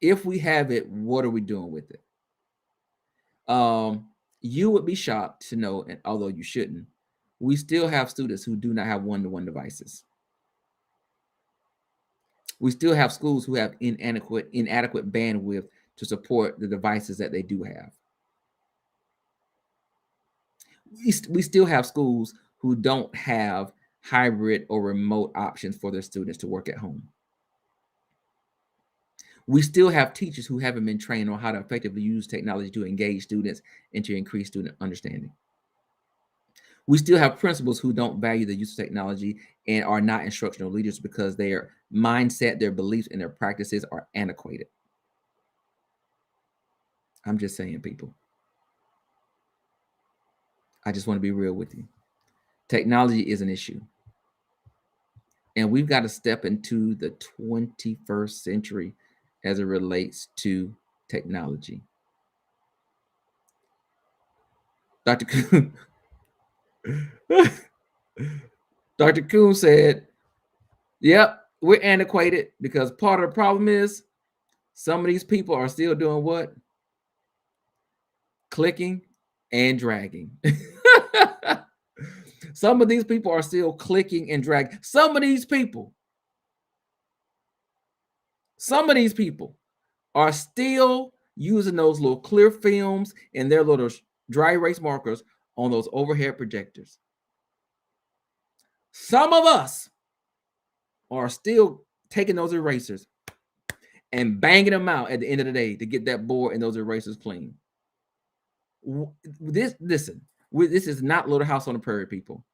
I: If we have it, what are we doing with it? You would be shocked to know, and although you shouldn't, we still have students who do not have one-to-one devices. We still have schools who have inadequate bandwidth to support the devices that they do have. We still have schools who don't have hybrid or remote options for their students to work at home. We still have teachers who haven't been trained on how to effectively use technology to engage students and to increase student understanding. We still have principals who don't value the use of technology and are not instructional leaders because their mindset, their beliefs, and their practices are antiquated. I'm just saying, people. I just want to be real with you. Technology is an issue. And we've got to step into the 21st century as it relates to technology. Dr. Kuhn said, yep, we're antiquated because part of the problem is some of these people are still doing what? Clicking and dragging. Some of these people are still clicking and dragging. Some of these people are still using those little clear films and their little dry erase markers on those overhead projectors. Some of us are still taking those erasers and banging them out at the end of the day to get that board and those erasers clean. This is not Little House on the Prairie, people.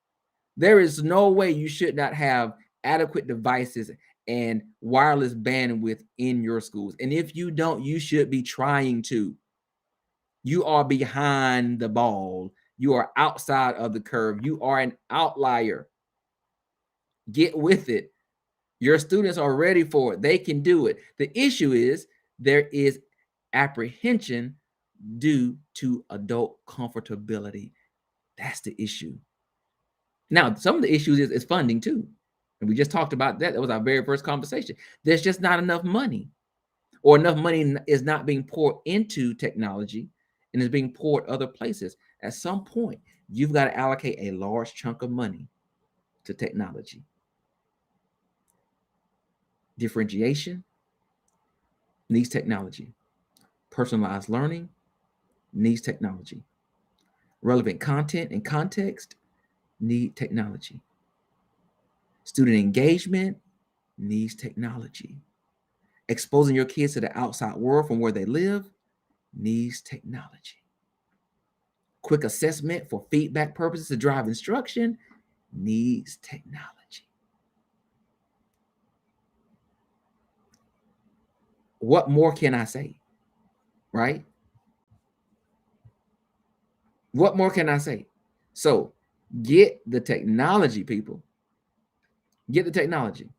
I: There is no way you should not have adequate devices and wireless bandwidth in your schools. And if you don't, you should be trying to. You are behind the ball. You are outside of the curve. You are an outlier. Get with it. Your students are ready for it. They can do it. The issue is there is apprehension due to adult comfortability. That's the issue. Now, some of the issues is funding too. And we just talked about that. That was our very first conversation. There's just not enough money, or enough money is not being poured into technology and is being poured other places. At some point, you've got to allocate a large chunk of money to technology. Differentiation needs technology. Personalized learning needs technology. Relevant content and context need technology. Student engagement needs technology. Exposing your kids to the outside world from where they live needs technology. Quick assessment for feedback purposes to drive instruction needs technology. What more can I say? Right? What more can I say? So get the technology, people. Get the technology.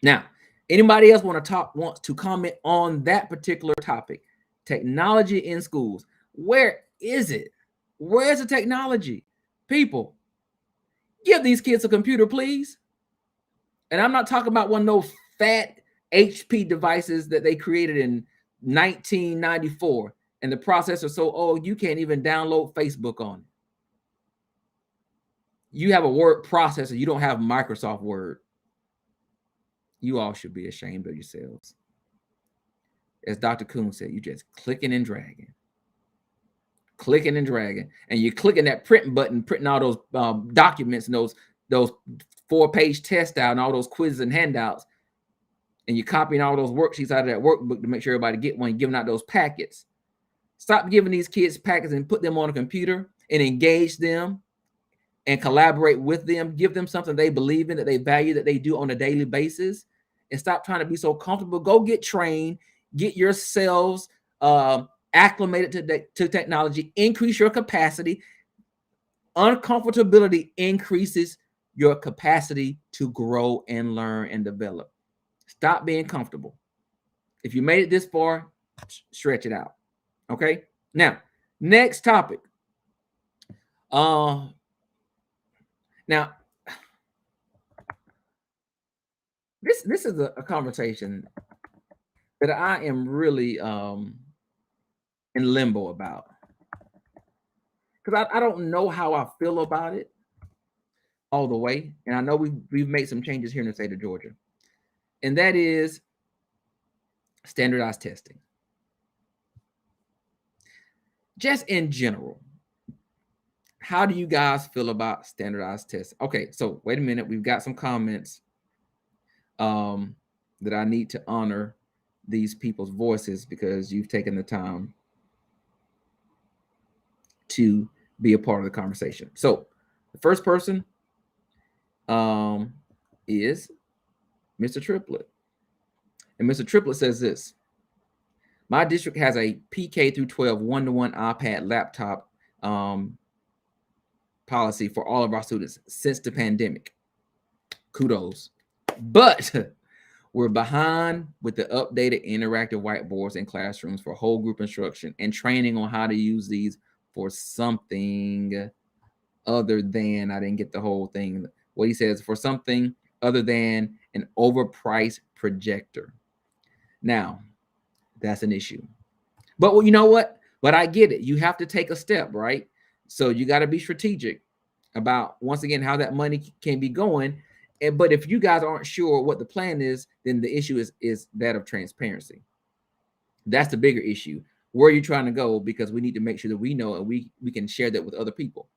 I: Now, anybody else wants to comment on that particular topic? Technology in schools. Where is it? Where's the technology? People, give these kids a computer, please. And I'm not talking about one of those fat HP devices that they created in 1994, and the processor so old you can't even download Facebook on it. You have a word processor, you don't have Microsoft Word. You all should be ashamed of yourselves. As Dr. Kuhn said, you just clicking and dragging. Clicking and dragging. And you're clicking that print button, printing all those documents and those 4-page tests out and all those quizzes and handouts. And you're copying all those worksheets out of that workbook to make sure everybody get one, giving out those packets. Stop giving these kids packets and put them on a computer and engage them and collaborate with them. Give them something they believe in, that they value, that they do on a daily basis. And stop trying to be so comfortable. Go get trained. Get yourselves acclimated to technology. Increase your capacity. Uncomfortability increases your capacity to grow and learn and develop. Stop being comfortable. If you made it this far, stretch it out. Okay. Now, next topic. Now, this is a conversation that I am really in limbo about, because I don't know how I feel about it all the way. And I know we've made some changes here in the state of Georgia. And that is standardized testing. Just in general, how do you guys feel about standardized testing? Okay, so wait a minute. We've got some comments that I need to honor these people's voices because you've taken the time to be a part of the conversation. So the first person is Mr. Triplett. And Mr. Triplett says this: my district has a PK through 12 one-to-one iPad laptop policy for all of our students since the pandemic. Kudos. But we're behind with the updated interactive whiteboards in classrooms for whole group instruction and training on how to use these for something other than, I didn't get the whole thing. What he says, for something other than an overpriced projector. Now, that's an issue. But well, you know what? But I get it. You have to take a step, right? So you got to be strategic about, once again, how that money can be going. But if you guys aren't sure what the plan is, then the issue is that of transparency. That's the bigger issue. Where are you trying to go? Because we need to make sure that we know and we can share that with other people.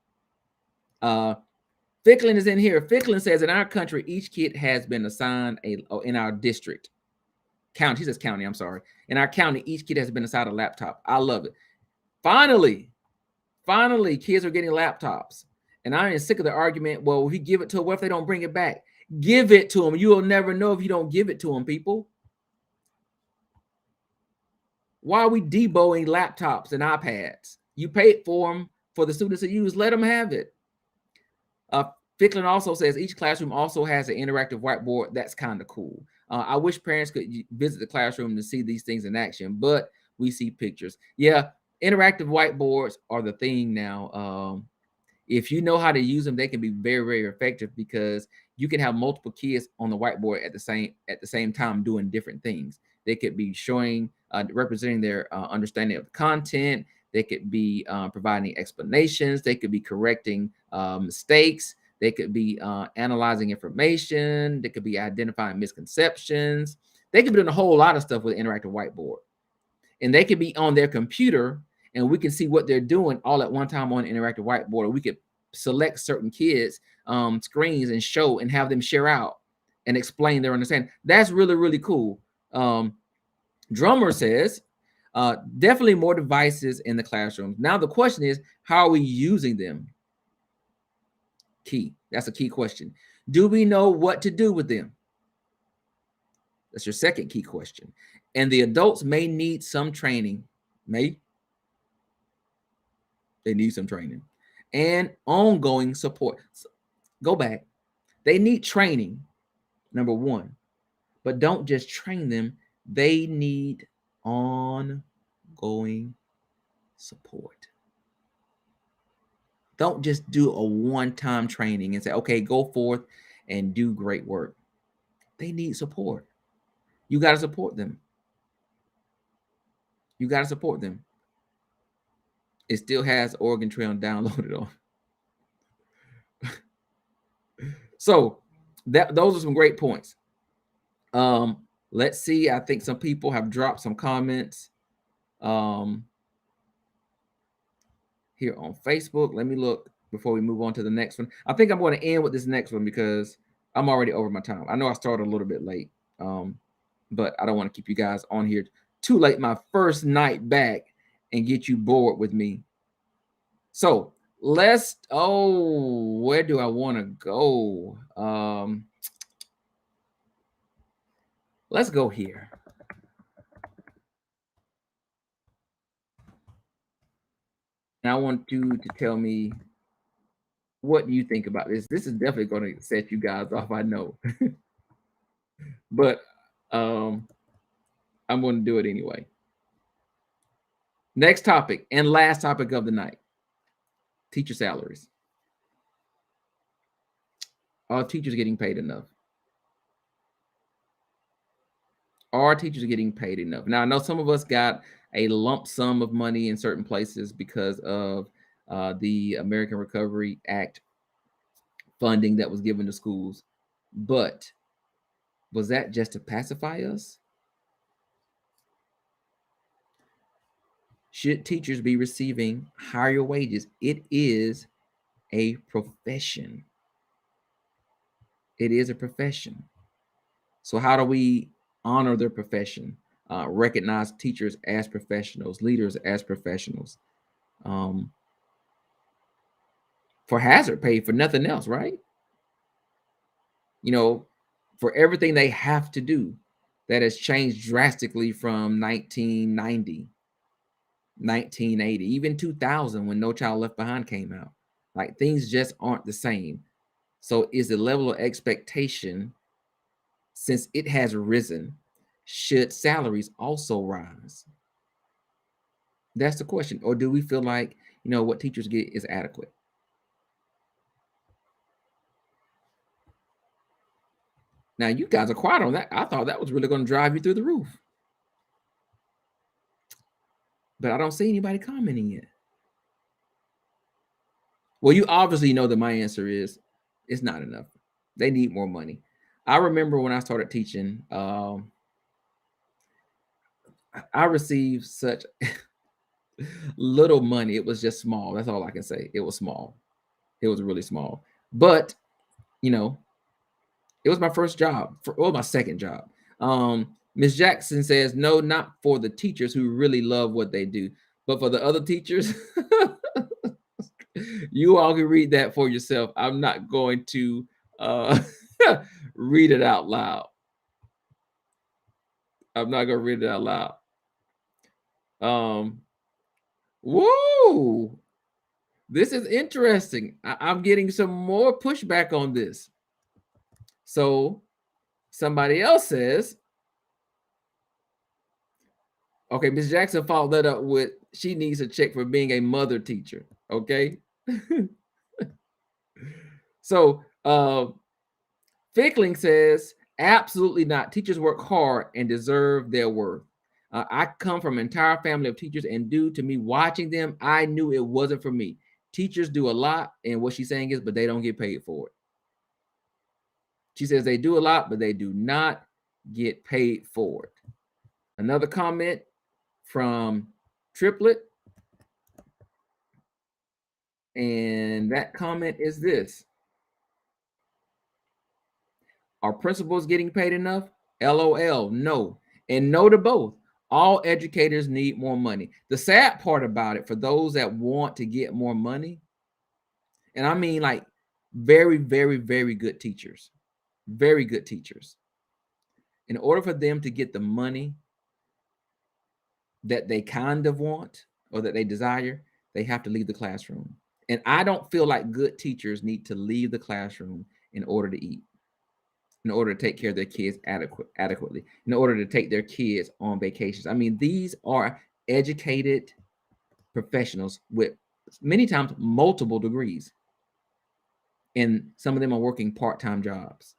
I: Ficklin is in here. Ficklin says, in our country, each kid has been assigned in our district. County, he says county, I'm sorry. In our county, each kid has been assigned a laptop. I love it. Finally, kids are getting laptops. And I am sick of the argument, well, if you give it to them, what if they don't bring it back? Give it to them. You will never know if you don't give it to them, people. Why are we deboing laptops and iPads? You paid for them for the students to use. Let them have it. Ficklin also says each classroom also has an interactive whiteboard. That's kind of cool. I wish parents could visit the classroom to see these things in action, but we see pictures. Yeah, interactive whiteboards are the thing now. If you know how to use them, they can be very, very effective because you can have multiple kids on the whiteboard at the same time doing different things. They could be showing, representing their understanding of the content. They could be providing explanations. They could be correcting mistakes. They could be analyzing information. They could be identifying misconceptions. They could be doing a whole lot of stuff with an interactive whiteboard. And they could be on their computer and we can see what they're doing all at one time on an interactive whiteboard. Or we could select certain kids' screens and show and have them share out and explain their understanding. That's really, really cool. Drummer says, definitely more devices in the classroom. Now the question is, how are we using them? Key. That's a key question. Do we know what to do with them? That's your second key question. And the adults may need some training. They need some training and ongoing support. So, go back. They need training, number one, but don't just train them. They need ongoing support. Don't just do a one-time training and say, okay, go forth and do great work. They need support. You got to support them. You got to support them. It still has Oregon Trail downloaded on. So those are some great points. Let's see. I think some people have dropped some comments here on Facebook. Let me look before we move on to the next one. I think I'm going to end with this next one because I'm already over my time. I know I started a little bit late, but I don't want to keep you guys on here too late. My first night back and get you bored with me. So where do I want to go? Let's go here. And I want you to tell me what you think about this. This is definitely going to set you guys off, I know. But I'm going to do it anyway. Next topic and last topic of the night. Teacher salaries. Are teachers getting paid enough? Are teachers getting paid enough? Now, I know some of us got a lump sum of money in certain places because of the American Recovery Act funding that was given to schools. But was that just to pacify us? Should teachers be receiving higher wages? It is a profession. It is a profession. So how do we honor their profession? Recognize teachers as professionals, leaders as professionals. For hazard pay, for nothing else, right? You know, for everything they have to do, that has changed drastically from 1990. 1980, even 2000 when No Child Left Behind came out. Like things just aren't the same. So is the level of expectation, since it has risen, should salaries also rise? That's the question. Or do we feel like, you know, what teachers get is adequate? Now you guys are quiet on that. I thought that was really going to drive you through the roof. But I don't see anybody commenting yet. Well, you obviously know that my answer is it's not enough. They need more money. I remember when I started teaching, I received such little money. It was just small. That's all I can say. It was small. It was really small. But, you know, it was my first job, my second job. Ms. Jackson says, no, not for the teachers who really love what they do, but for the other teachers. You all can read that for yourself. I'm not going to read it out loud. I'm not going to read it out loud. Woo! This is interesting. I'm getting some more pushback on this. So somebody else says, okay, Ms. Jackson followed that up with she needs a check for being a mother teacher. Okay. So Fickling says, absolutely not. Teachers work hard and deserve their worth. I come from an entire family of teachers, and due to me watching them, I knew it wasn't for me. Teachers do a lot, and what she's saying is, but they don't get paid for it. She says they do a lot, but they do not get paid for it. Another comment from Triplet, and that comment is this: are principals getting paid enough? LOL, no. And no to both. All educators need more money. The sad part about it, for those that want to get more money, and I mean like very, very, very good teachers, very good teachers, in order for them to get the money that they kind of want or that they desire, they have to leave the classroom. And I don't feel like good teachers need to leave the classroom in order to eat, in order to take care of their kids adequately, in order to take their kids on vacations. I mean, these are educated professionals with many times multiple degrees, and some of them are working part-time jobs.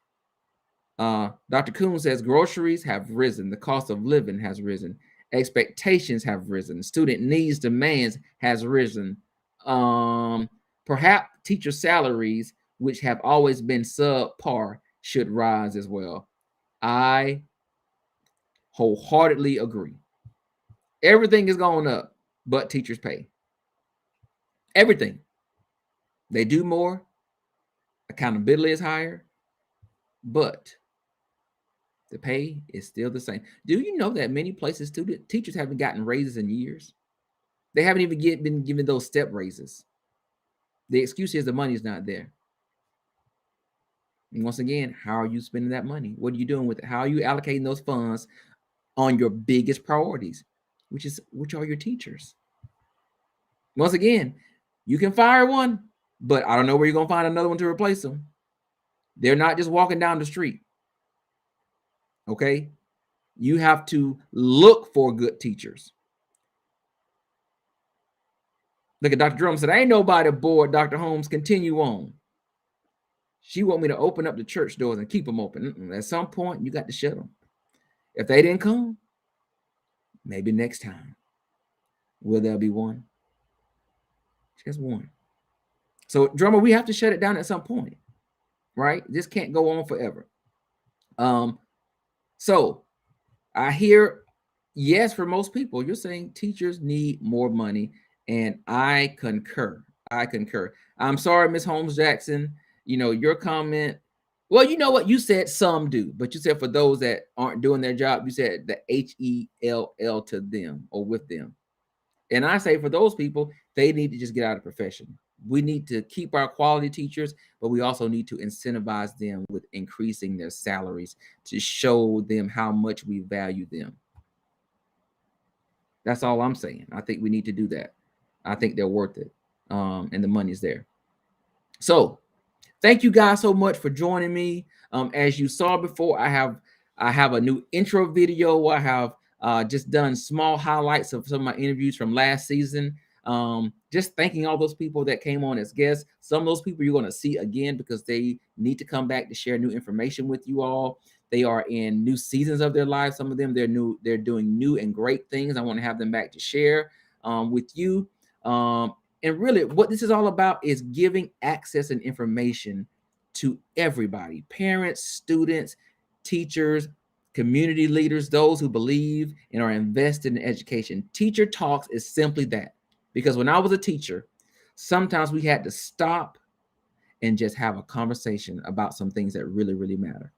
I: Dr. Kuhn says groceries have risen, the cost of living has risen, expectations have risen, student needs, demands has risen. Perhaps teacher salaries, which have always been subpar, should rise as well. I wholeheartedly agree. Everything is going up, but teachers pay. Everything. They do more. Accountability is higher, but the pay is still the same. Do you know that many places teachers haven't gotten raises in years? They haven't even been given those step raises. The excuse is the money is not there. And once again, how are you spending that money? What are you doing with it? How are you allocating those funds on your biggest priorities, which are your teachers? Once again, you can fire one, but I don't know where you're going to find another one to replace them. They're not just walking down the street. Okay? You have to look for good teachers. Look at Dr. Drum said, ain't nobody bored, Dr. Holmes. Continue on. She want me to open up the church doors and keep them open. At some point, you got to shut them. If they didn't come, maybe next time. Will there be one? Just one. So, Drummer, we have to shut it down at some point, right? This can't go on forever. So, I hear, yes, for most people, you're saying teachers need more money, and I concur. I concur. I'm sorry, Ms. Holmes Jackson. You know, your comment, well, you know what? You said some do, but you said for those that aren't doing their job, you said the HELL to them or with them. And I say for those people, they need to just get out of the profession. We need to keep our quality teachers, but we also need to incentivize them with increasing their salaries to show them how much we value them. That's all I'm saying. I think we need to do that. I think they're worth it. And the money's there. So thank you guys so much for joining me. As you saw before, I have a new intro video. I have just done small highlights of some of my interviews from last season. Just thanking all those people that came on as guests. Some of those people you're going to see again because they need to come back to share new information with you all. They are in new seasons of their lives. Some of them, they're doing new and great things. I want to have them back to share with you. And really what this is all about is giving access and information to everybody, parents, students, teachers, community leaders, those who believe and are invested in education. Teacher Talks is simply that. Because when I was a teacher, sometimes we had to stop and just have a conversation about some things that really, really matter.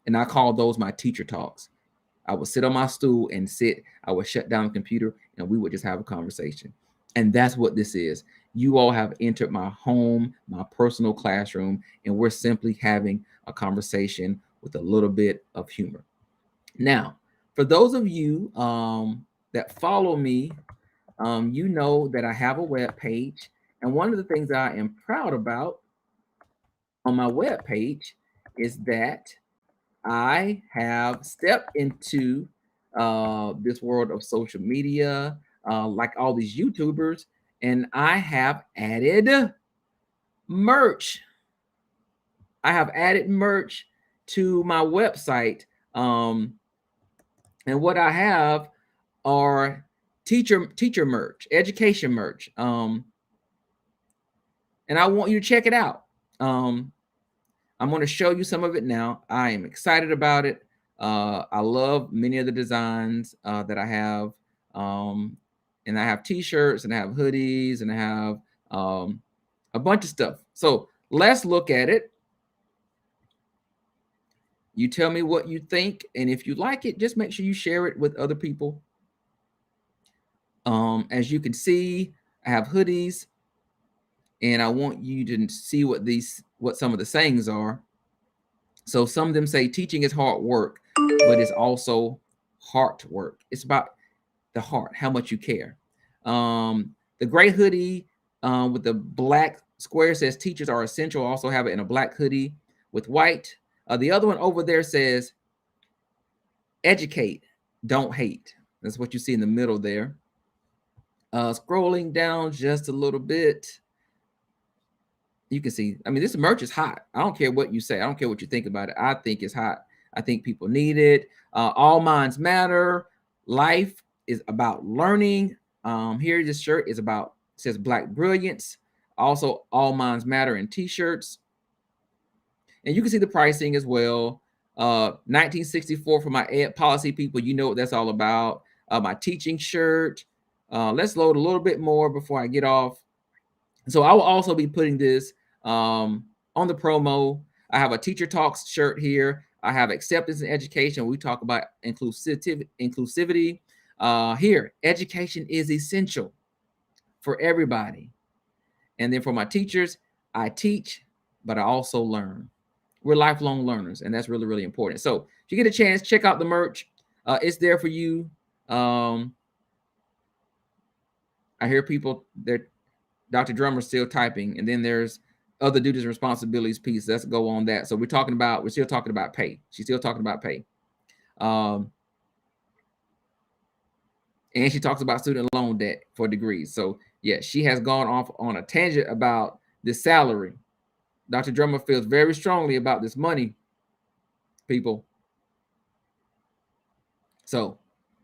I: And I call those my teacher talks. I would sit on my stool and I would shut down the computer and we would just have a conversation. And that's what this is. You all have entered my home, my personal classroom, and we're simply having a conversation with a little bit of humor. Now, for those of you that follow me, you know that I have a web page. And one of the things that I am proud about on my web page is that I have stepped into this world of social media, like all these YouTubers, and I have added merch. I have added merch to my website. And what I have are teacher merch, education merch. And I want you to check it out. I'm going to show you some of it now. I am excited about it. I love many of the designs that I have. And I have t-shirts and I have hoodies and I have a bunch of stuff. So let's look at it. You tell me what you think. And if you like it, just make sure you share it with other people. As you can see, I have hoodies. And I want you to see what some of the sayings are. So some of them say teaching is hard work, but it's also heart work. It's about the heart, how much you care. The gray hoodie with the black square says teachers are essential. I also have it in a black hoodie with white. The other one over there says educate, don't hate. That's what you see in the middle there. Scrolling down just a little bit, you can see, I mean, this merch is hot. I don't care what you say. I don't care what you think about it. I think it's hot. I think people need it. All minds matter. Life is about learning. Here, this shirt is about, says Black Brilliance. Also, all minds matter in t-shirts. And you can see the pricing as well. 1964 for my ed policy people. You know what that's all about. My teaching shirt. Let's load a little bit more before I get off. So I will also be putting this on the promo. I have a Teacher Talks shirt here. I have acceptance in education. We talk about inclusivity. Here, education is essential for everybody. And then for my teachers, I teach, but I also learn. We're lifelong learners, and that's really, really important. So if you get a chance, check out the merch. It's there for you. I hear people, Dr. Drummer's still typing, and then there's other duties and responsibilities piece. Let's go on that. So we're still talking about pay. She's still talking about pay. And she talks about student loan debt for degrees. So yeah, she has gone off on a tangent about the salary. Dr. Drummer feels very strongly about this money, people. So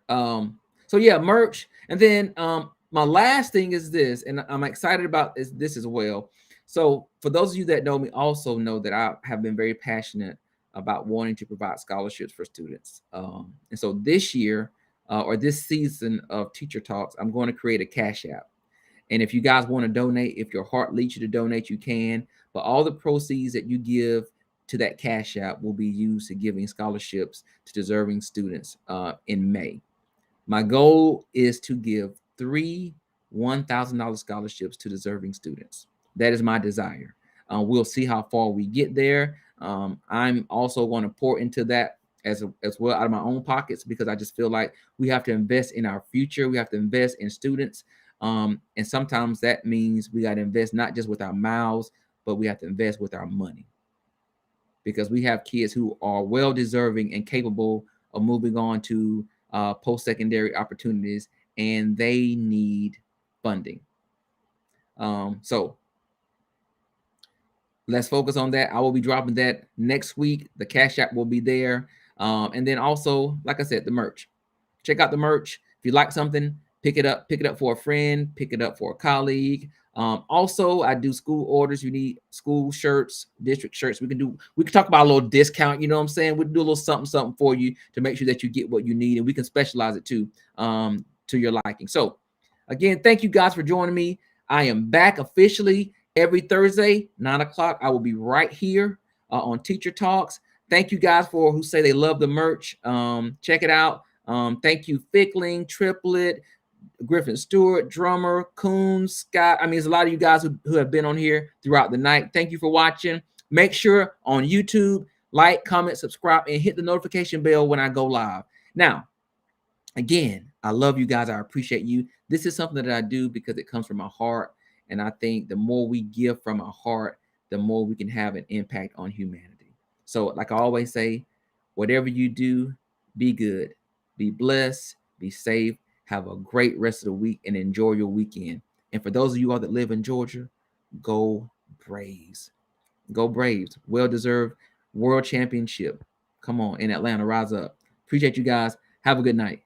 I: yeah, merch. And then my last thing is this, and I'm excited about this as well. So for those of you that know me, also know that I have been very passionate about wanting to provide scholarships for students. And so this year, or this season of Teacher Talks, I'm going to create a Cash App. And if you guys want to donate, if your heart leads you to donate, you can. But all the proceeds that you give to that Cash App will be used to giving scholarships to deserving students in May. My goal is to give 3 $1,000 scholarships to deserving students. That is my desire. We'll see how far we get there. I'm also going to pour into that as well out of my own pockets, because I just feel like we have to invest in our future. We have to invest in students. And sometimes that means we got to invest not just with our mouths, but we have to invest with our money, because we have kids who are well deserving and capable of moving on to post-secondary opportunities, and they need funding. So let's focus on that. I will be dropping that next week. The Cash App will be there. And then also, like I said, the merch. Check out the merch. If you like something, pick it up for a friend, pick it up for a colleague. Also, I do school orders. You need school shirts, district shirts. We can talk about a little discount. You know what I'm saying? We can do a little something for you to make sure that you get what you need, and we can specialize it too, to your liking. So again, thank you guys for joining me. I am back officially every Thursday, 9 o'clock. I will be right here on Teacher Talks. Thank you guys who say they love the merch. Check it out. Thank you, Fickling, Triplet, Griffin Stewart, Drummer, Coons, Scott. I mean, there's a lot of you guys who have been on here throughout the night. Thank you for watching. Make sure on YouTube, like, comment, subscribe, and hit the notification bell when I go live. Now, again, I love you guys. I appreciate you. This is something that I do because it comes from my heart. And I think the more we give from our heart, the more we can have an impact on humanity. So like I always say, whatever you do, be good, be blessed, be safe, have a great rest of the week, and enjoy your weekend. And for those of you all that live in Georgia, go Braves. Go Braves. Well-deserved world championship. Come on, in Atlanta, rise up. Appreciate you guys. Have a good night.